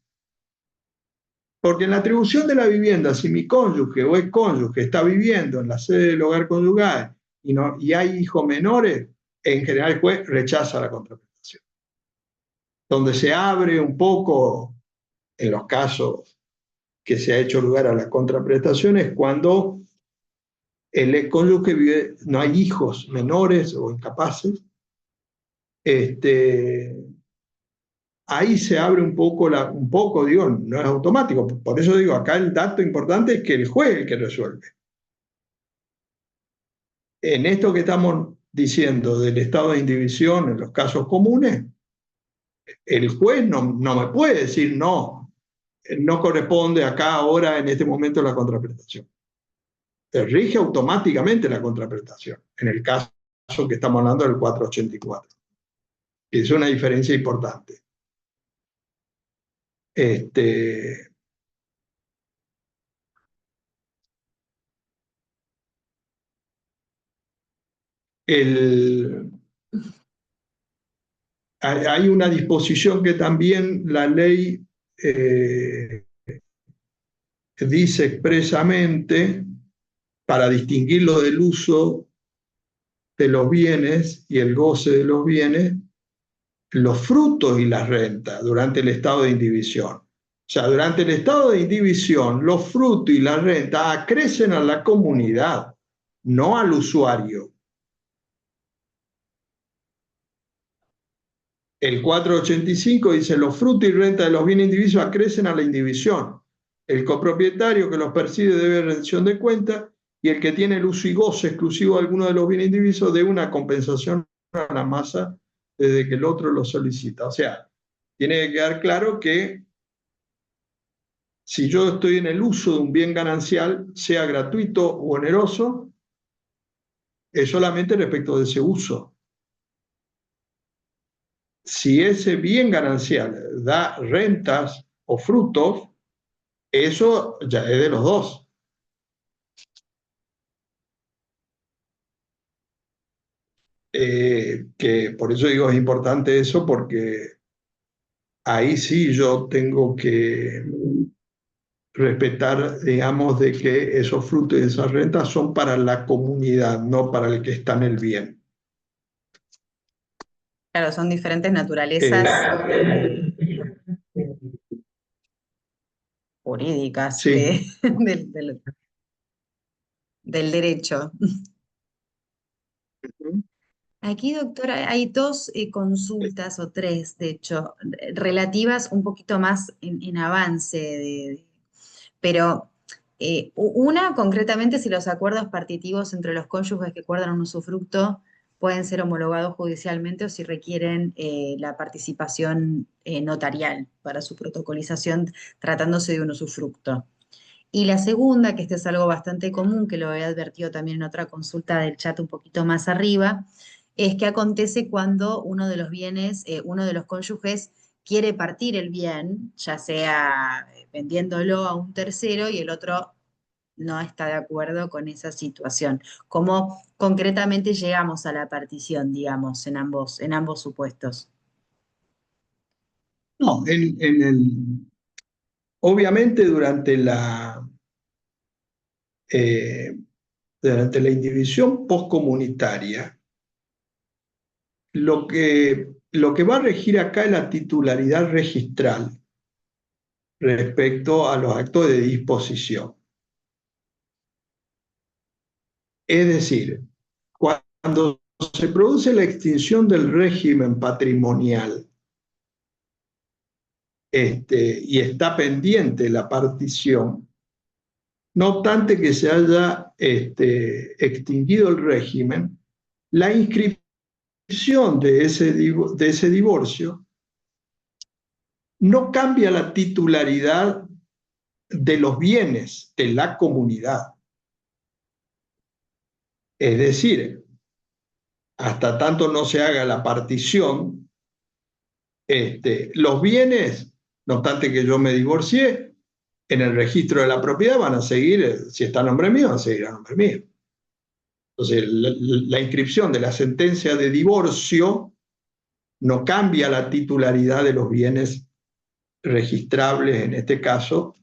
porque en la atribución de la vivienda, si mi cónyuge o ex cónyuge está viviendo en la sede del hogar conyugal y hay hijos menores, en general el juez rechaza la contraprestación. Donde se abre un poco, en los casos que se ha hecho lugar a la contraprestación, es cuando el cónyuge vive, no hay hijos menores o incapaces, este, ahí se abre un poco, digo, no es automático. Por eso digo, acá el dato importante es que el juez es el que resuelve. En esto que estamos diciendo del estado de indivisión en los casos comunes, el juez no me puede decir no, no corresponde acá ahora en este momento la contraprestación. Se rige automáticamente la contraprestación, en el caso que estamos hablando del 484. Es una diferencia importante. Este, el, hay una disposición que también la ley dice expresamente para distinguirlo del uso de los bienes y el goce de los bienes, los frutos y las rentas durante el estado de indivisión. O sea, durante el estado de indivisión, los frutos y la renta acrecen a la comunidad, no al usuario. El 485 dice, los frutos y renta de los bienes indivisos acrecen a la indivisión. El copropietario que los percibe debe rendición de cuenta y el que tiene el uso y goce exclusivo de alguno de los bienes indivisos debe una compensación a la masa desde que el otro lo solicita. O sea, tiene que quedar claro que si yo estoy en el uso de un bien ganancial, sea gratuito o oneroso, es solamente respecto de ese uso. Si ese bien ganancial da rentas o frutos, eso ya es de los dos. Que por eso digo es importante eso, porque ahí sí yo tengo que respetar, digamos, de que esos frutos y esas rentas son para la comunidad, no para el que está en el bien. Claro, son diferentes naturalezas Eh, jurídicas sí. del derecho. Aquí, doctora, hay dos consultas o tres, de hecho, relativas un poquito más en avance, pero una concretamente si los acuerdos partitivos entre los cónyuges que acuerdan un usufructo pueden ser homologados judicialmente o si requieren la participación notarial para su protocolización tratándose de un usufructo. Y la segunda, que este es algo bastante común, que lo he advertido también en otra consulta del chat un poquito más arriba, es que acontece cuando uno de los bienes, uno de los cónyuges quiere partir el bien, ya sea vendiéndolo a un tercero y el otro no está de acuerdo con esa situación. ¿Cómo concretamente llegamos a la partición, digamos, en ambos supuestos? No, obviamente eh, durante la indivisión postcomunitaria, lo que va a regir acá es la titularidad registral respecto a los actos de disposición. Es decir, cuando se produce la extinción del régimen patrimonial y está pendiente la partición, no obstante que se haya extinguido el régimen, la inscripción de ese divorcio no cambia la titularidad de los bienes de la comunidad. Es decir, hasta tanto no se haga la partición, los bienes, no obstante que yo me divorcié, en el registro de la propiedad van a seguir, si está a nombre mío, van a seguir a nombre mío. Entonces, la inscripción de la sentencia de divorcio no cambia la titularidad de los bienes registrables, en este caso,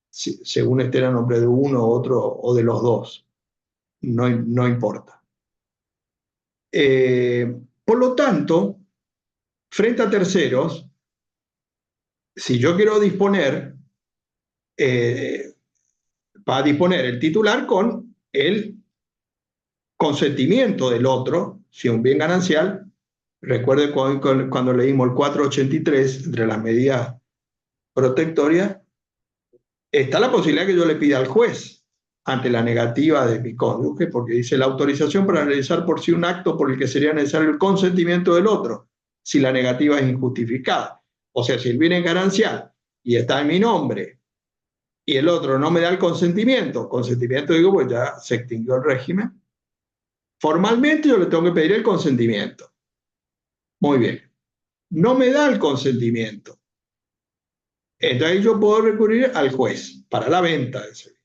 según esté a nombre de uno, otro o de los dos. No importa. Por lo tanto, frente a terceros, si yo quiero disponer, va a disponer el titular con el consentimiento del otro, si un bien ganancial. Recuerde cuando leímos el 483, entre las medidas protectorias, está la posibilidad que yo le pida al juez ante la negativa de mi cónyuge, porque dice la autorización para realizar por sí un acto por el que sería necesario el consentimiento del otro, si la negativa es injustificada. O sea, si el bien es ganancial y está en mi nombre y el otro no me da el consentimiento digo, pues ya se extinguió el régimen, formalmente yo le tengo que pedir el consentimiento. Muy bien. No me da el consentimiento. Entonces yo puedo recurrir al juez para la venta de ese bien.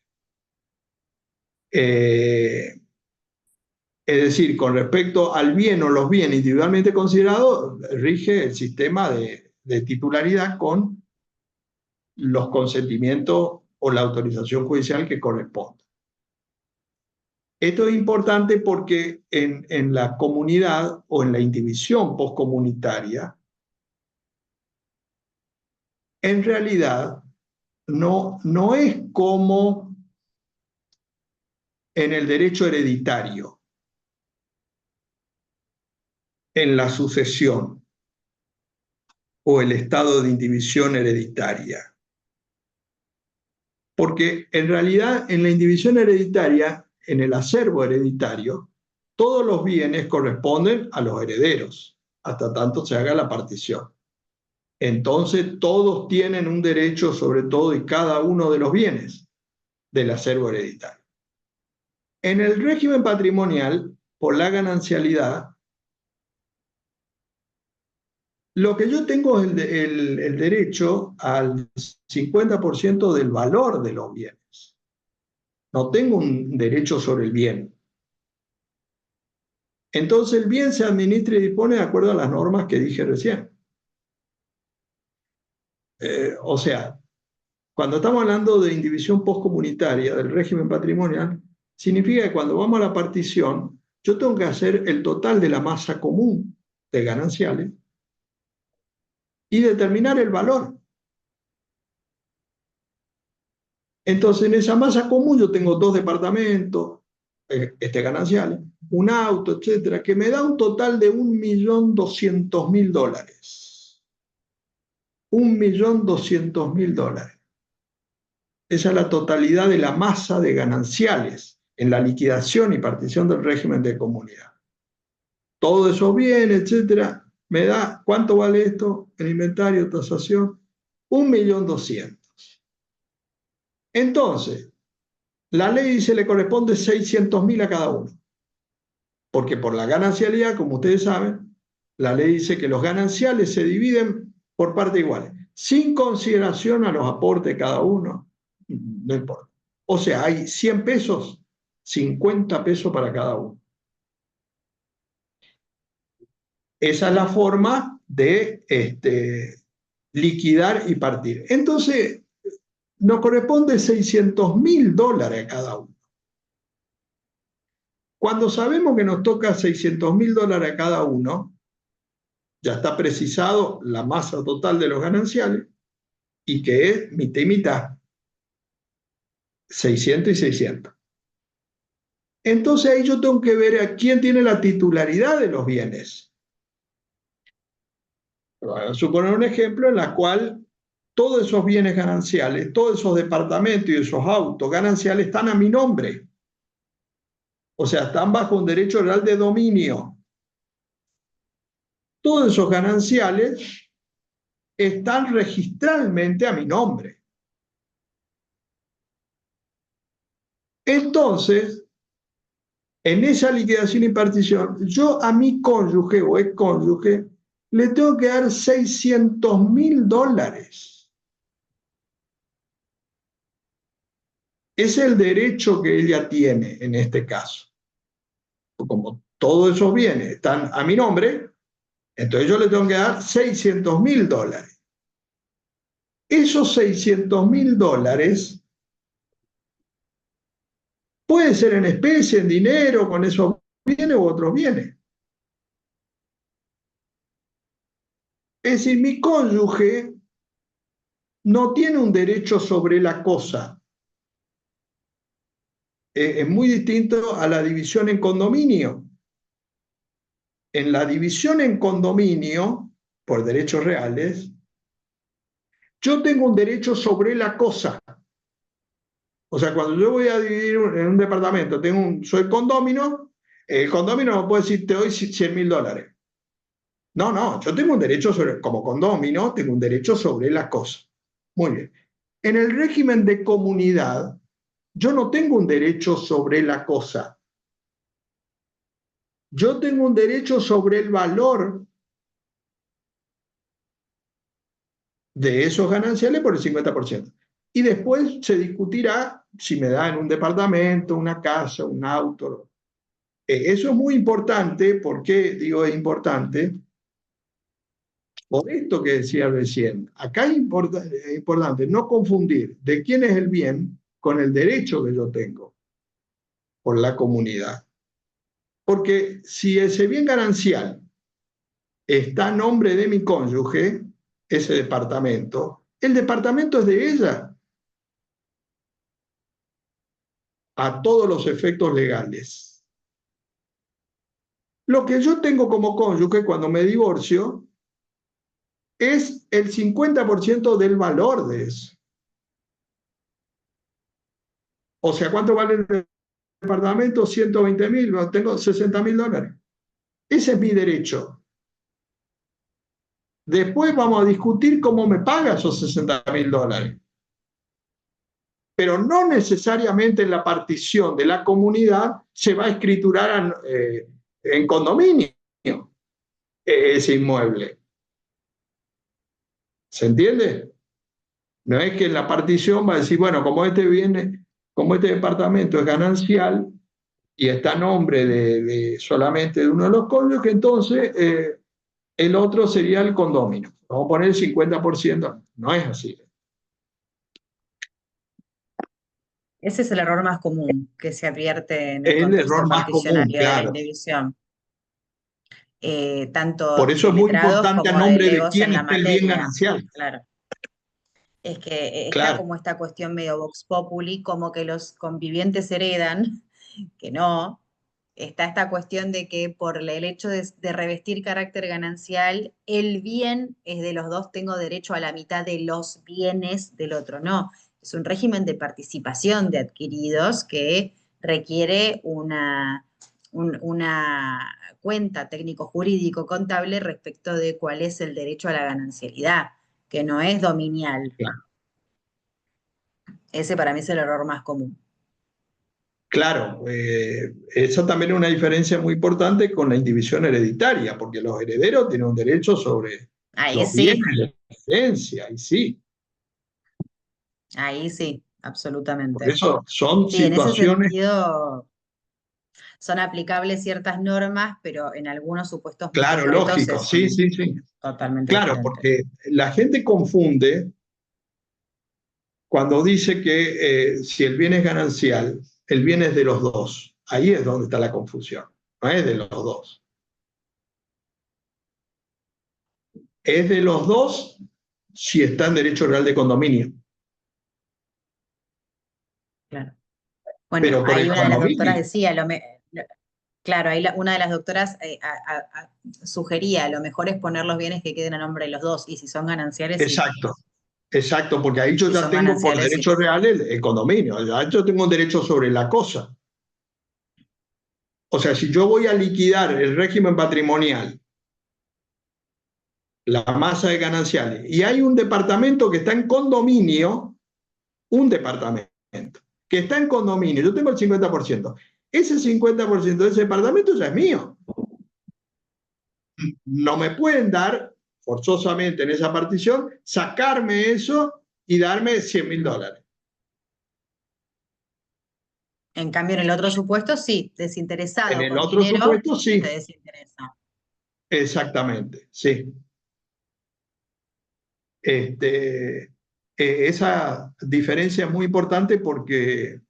Es decir, con respecto al bien o los bienes individualmente considerados, rige el sistema de titularidad con los consentimientos o la autorización judicial que corresponda. Esto es importante porque en la comunidad o en la indivisión postcomunitaria, en realidad no es como en el derecho hereditario, en la sucesión o el estado de indivisión hereditaria. Porque en realidad en la indivisión hereditaria, en el acervo hereditario, todos los bienes corresponden a los herederos, hasta tanto se haga la partición. Entonces todos tienen un derecho sobre todo y cada uno de los bienes del acervo hereditario. En el régimen patrimonial, por la ganancialidad, lo que yo tengo es el derecho al 50% del valor de los bienes. No tengo un derecho sobre el bien. Entonces el bien se administra y dispone de acuerdo a las normas que dije recién. O sea, cuando estamos hablando de indivisión postcomunitaria del régimen patrimonial, significa que cuando vamos a la partición, yo tengo que hacer el total de la masa común de gananciales y determinar el valor. Entonces, en esa masa común yo tengo 2 departamentos gananciales, un auto, etcétera, que me da un total de $1.200.000. $1.200.000. Esa es la totalidad de la masa de gananciales en la liquidación y partición del régimen de comunidad. Todo eso bien, etcétera, me da, ¿cuánto vale esto? El inventario, tasación, 1.200.000. Entonces, la ley dice le corresponde 600.000 a cada uno. Porque por la ganancialidad, como ustedes saben, la ley dice que los gananciales se dividen por partes iguales, sin consideración a los aportes de cada uno, no importa. O sea, hay 100 pesos, 50 pesos para cada uno. Esa es la forma de liquidar y partir. Entonces, nos corresponde $600.000 a cada uno. Cuando sabemos que nos toca $600.000 a cada uno, ya está precisado la masa total de los gananciales y que es mitad y mitad, 600 y 600. Entonces ahí yo tengo que ver a quién tiene la titularidad de los bienes. Voy a suponer un ejemplo en el cual todos esos bienes gananciales, todos esos departamentos y esos autos gananciales están a mi nombre. O sea, están bajo un derecho real de dominio. Todos esos gananciales están registralmente a mi nombre. Entonces, en esa liquidación y partición, yo a mi cónyuge o excónyuge le tengo que dar $600.000. Es el derecho que ella tiene en este caso. Como todos esos bienes están a mi nombre, entonces yo le tengo que dar $600.000. Esos $600.000 puede ser en especie, en dinero, con esos bienes u otros bienes. Es decir, mi cónyuge no tiene un derecho sobre la cosa. Es muy distinto a la división en condominio. En la división en condominio, por derechos reales, yo tengo un derecho sobre la cosa. O sea, cuando yo voy a dividir en un departamento, soy condómino, el condómino no puede decir te doy $100.000. No, yo tengo un derecho sobre, como condómino, tengo un derecho sobre la cosa. Muy bien. En el régimen de comunidad, yo no tengo un derecho sobre la cosa. Yo tengo un derecho sobre el valor de esos gananciales por el 50%. Y después se discutirá si me dan un departamento, una casa, un auto. Eso es muy importante. ¿Por qué digo es importante? Por esto que decía recién. Acá es importante no confundir de quién es el bien con el derecho que yo tengo por la comunidad. Porque si ese bien ganancial está a nombre de mi cónyuge, ese departamento, El departamento es de ella, a todos los efectos legales. Lo que yo tengo como cónyuge cuando me divorcio es el 50% del valor de eso. O sea, ¿cuánto vale el departamento? 120.000, tengo 60.000 dólares. Ese es mi derecho. Después vamos a discutir cómo me paga esos 60.000 dólares. Pero no necesariamente en la partición de la comunidad se va a escriturar en condominio ese inmueble. ¿Se entiende? No es que en la partición va a decir, bueno, como este departamento es ganancial y está a nombre solamente de uno de los cónyuges, entonces el otro sería el condominio. Vamos a poner el 50%. No es así. Ese es el error más común que se advierte en el Es el contexto error más común, particionario de la claro. indivisión. Tanto Por eso de es muy letrados importante a como de nombre de legos quién en la está el bien materia. ganancial. Claro. Es que está Claro, como esta cuestión medio vox populi, como que los convivientes heredan, que no. Está esta cuestión de que por el hecho de revestir carácter ganancial, el bien es de los dos, tengo derecho a la mitad de los bienes del otro. No, es un régimen de participación de adquiridos que requiere una cuenta técnico-jurídico-contable respecto de cuál es el derecho a la ganancialidad, que no es dominial. claro. Ese para mí es el error más común. Claro, eso también es una diferencia muy importante con la indivisión hereditaria, porque los herederos tienen un derecho sobre Ahí los bienes sí, de la herencia, y sí. ahí sí, Por absolutamente. eso son Sí, en ese situaciones, sentido son aplicables ciertas normas, pero en algunos supuestos muy claro, concretos lógicos, sí, son sí, sí. totalmente Claro, diferentes. porque la gente confunde cuando dice que si el bien es ganancial, el bien es de los dos. Ahí es donde está la confusión, no es de los dos. Es de los dos si está en derecho real de condominio. Claro. Bueno, Pero por el ahí una de las doctoras condominio, decía, claro, ahí una de las doctoras sugería, lo mejor es poner los bienes que queden a nombre de los dos, y si son gananciales, sí. exacto, exacto, porque ahí yo Si ya son tengo por gananciales, sí. derecho real el condominio, ya yo tengo un derecho sobre la cosa. O sea, si yo voy a liquidar el régimen patrimonial, la masa de gananciales, y hay un departamento que está en condominio, un departamento que está en condominio, yo tengo el 50%, ese 50% de ese departamento ya es mío. No me pueden dar forzosamente en esa partición, sacarme eso y darme 100.000 dólares. En cambio, en el otro supuesto, sí, En desinteresado el con otro dinero, supuesto, se sí, desinteresa. exactamente, sí. Este, esa diferencia es muy importante porque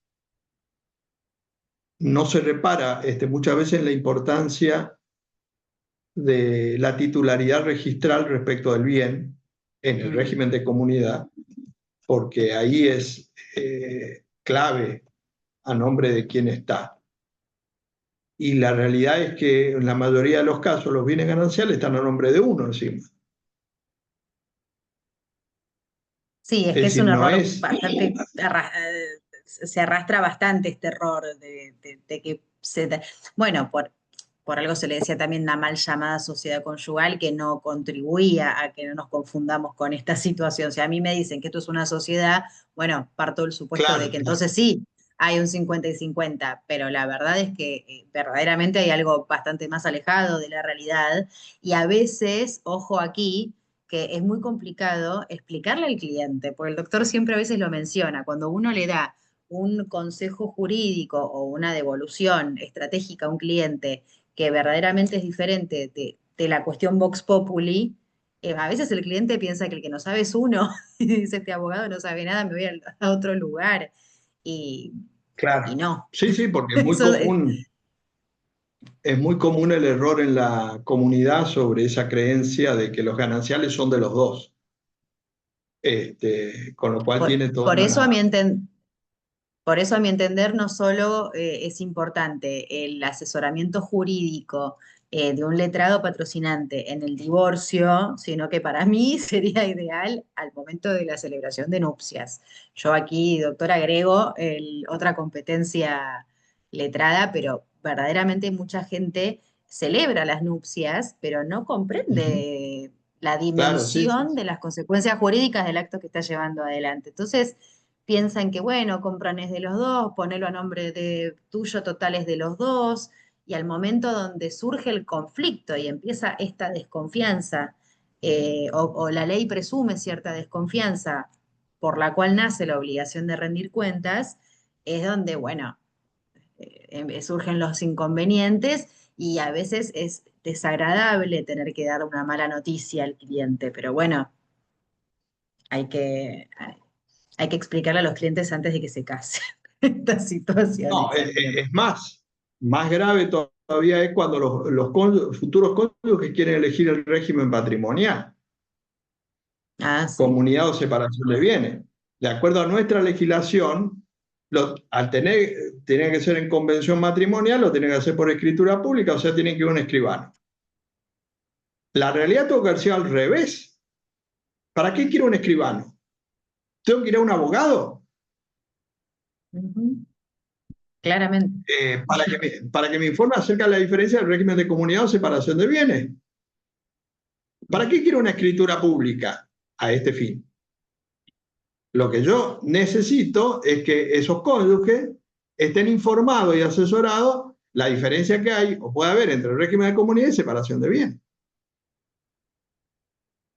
no se repara muchas veces en la importancia de la titularidad registral respecto del bien en el Mm. régimen de comunidad, porque ahí es clave a nombre de quién está. Y la realidad es que en la mayoría de los casos los bienes gananciales están a nombre de uno encima. Sí, es Es que es decir, un no error es, bastante, se arrastra bastante este error de que bueno, por algo se le decía también la mal llamada sociedad conyugal, que no contribuía a que no nos confundamos con esta situación. Si a mí me dicen que esto es una sociedad, bueno, parto del supuesto de claro, que claro, entonces sí, hay un 50 y 50, pero la verdad es que verdaderamente hay algo bastante más alejado de la realidad, y a veces, ojo aquí, que es muy complicado explicarle al cliente, porque el doctor siempre a veces lo menciona, cuando uno le da un consejo jurídico o una devolución estratégica a un cliente que verdaderamente es diferente de la cuestión Vox Populi, a veces el cliente piensa que el que no sabe es uno, y dice, este abogado no sabe nada, me voy a otro lugar, y, y claro. no. Sí, sí, porque Eso es muy común el error en la comunidad sobre esa creencia de que los gananciales son de los dos. Con lo cual tiene toda Por eso a una... por eso, a mi entender, no solo es importante el asesoramiento jurídico de un letrado patrocinante en el divorcio, sino que para mí sería ideal al momento de la celebración de nupcias. Yo aquí, doctora, agrego otra competencia letrada, pero verdaderamente mucha gente celebra las nupcias, pero no Ujú. comprende la Claro, sí, sí. dimensión de las consecuencias jurídicas del acto que está llevando adelante. Entonces, piensan que, bueno, compran es de los dos, ponelo a nombre de tuyo, total es de los dos, y al momento donde surge el conflicto y empieza esta desconfianza, o la ley presume cierta desconfianza por la cual nace la obligación de rendir cuentas, es donde, bueno, surgen los inconvenientes y a veces es desagradable tener que dar una mala noticia al cliente, pero bueno, hay que, hay que explicarle a los clientes antes de que se casen estas situaciones No, también. es más grave todavía es cuando los futuros cónyuges quieren elegir el régimen patrimonial, Ah, sí. comunidad o separación de bienes. De acuerdo a nuestra legislación, al tener que ser en convención matrimonial, lo tienen que hacer por escritura pública, o sea, tienen que ir a un escribano. La realidad tengo que haber sido al revés. ¿Para qué quiero un escribano? ¿Tengo que ir a un abogado? Ujú. Claramente. Para que me informe acerca de la diferencia del régimen de comunidad o separación de bienes. ¿Para qué quiero una escritura pública a este fin? Lo que yo necesito es que esos cónyuges estén informados y asesorados la diferencia que hay o puede haber entre el régimen de comunidad y separación de bienes.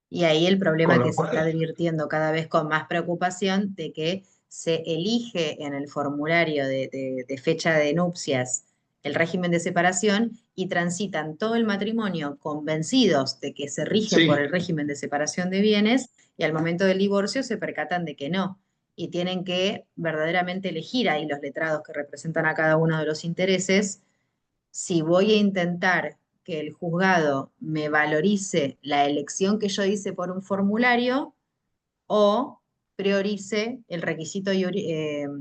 Y ahí el Con problema que lo se está cual, advirtiendo cada vez con más preocupación de que se elige en el formulario de fecha de nupcias el régimen de separación y transitan todo el matrimonio convencidos de que se rige por sí, el régimen de separación de bienes y al momento del divorcio se percatan de que no. Y tienen que verdaderamente elegir ahí los letrados que representan a cada uno de los intereses si voy a intentar que el juzgado me valorice la elección que yo hice por un formulario o priorice el requisito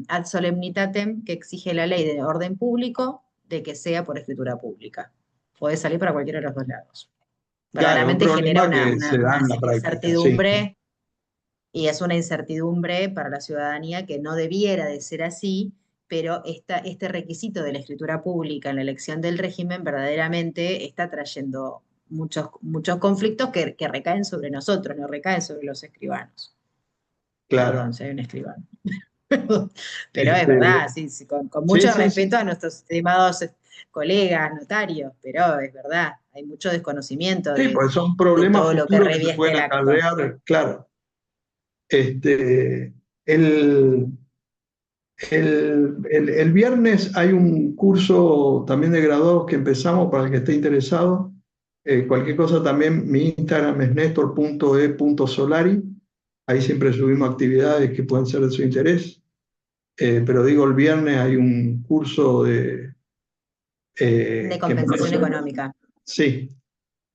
ad solemnitatem que exige la ley de orden público de que sea por escritura pública. Puede salir para cualquiera de los dos lados. claro, es un Verdaderamente genera problema que se da una en la práctica, sí. incertidumbre y es una incertidumbre para la ciudadanía que no debiera de ser así, pero este requisito de la escritura pública en la elección del régimen verdaderamente está trayendo muchos conflictos que recaen sobre nosotros, no recaen sobre los escribanos. Perdón, Claro. si hay un escribano. Pero es Este, verdad, sí, sí, con sí, mucho sí, respeto sí. a nuestros estimados colegas, notarios, pero es verdad, hay mucho desconocimiento Sí, pues son de problemas todo lo que futuros que se revieste pueden el acto. acarrear, claro. Este, el, el viernes hay un curso también de graduados que empezamos para el que esté interesado. Cualquier cosa también, mi Instagram es nestor.e.solari. Ahí siempre subimos actividades que pueden ser de su interés. Pero digo, el viernes hay un curso De que me compensación parece, económica. sí,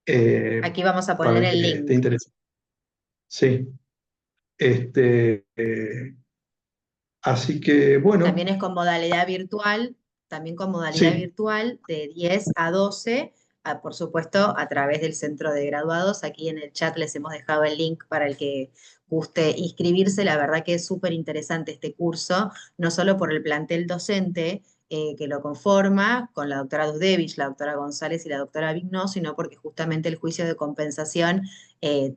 eh, Aquí vamos a para poner el el que esté link. interesado. Sí, así que También bueno, es con modalidad virtual, también con modalidad sí, virtual de 10 a 12, por supuesto, a través del centro de graduados. Aquí en el chat les hemos dejado el link para el que guste inscribirse. La verdad que es súper interesante este curso, no solo por el plantel docente que lo conforma, con la doctora Dudevich, la doctora González y la doctora Vignó, sino porque justamente el juicio de compensación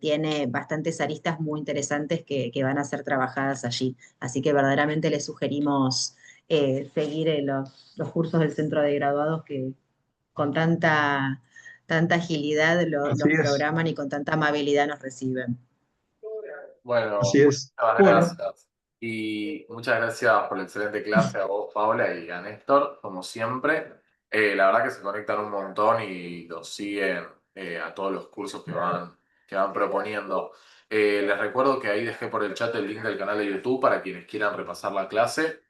tiene bastantes aristas muy interesantes que van a ser trabajadas allí. Así que verdaderamente les sugerimos seguir los cursos del centro de graduados que con tanta agilidad así los es, programan y con tanta amabilidad nos reciben. así Bueno, es. muchas Bueno, gracias. Y muchas gracias por la excelente clase a vos, Paula, y a Néstor, como siempre. La verdad que se conectan un montón y los siguen a todos los cursos que van proponiendo. Les recuerdo que ahí dejé por el chat el link del canal de YouTube para quienes quieran repasar la clase.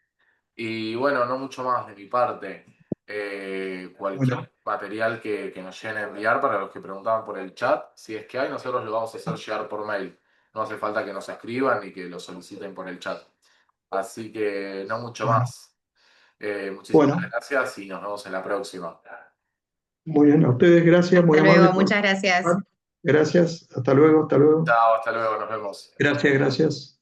Y bueno, no mucho más de mi parte. bueno, Cualquier material que nos lleguen a enviar para los que preguntaban por el chat, si es que hay, nosotros lo vamos a hacer llegar por mail. no hace falta que nos escriban ni que lo soliciten por el chat. Así que no mucho Bueno, más. Muchísimas bueno, gracias y nos vemos en la próxima. muy bien, a ustedes gracias, muy Hasta amables luego, por muchas gracias. participar. Gracias, hasta luego, hasta luego. Chao, hasta luego, nos vemos. Gracias, gracias.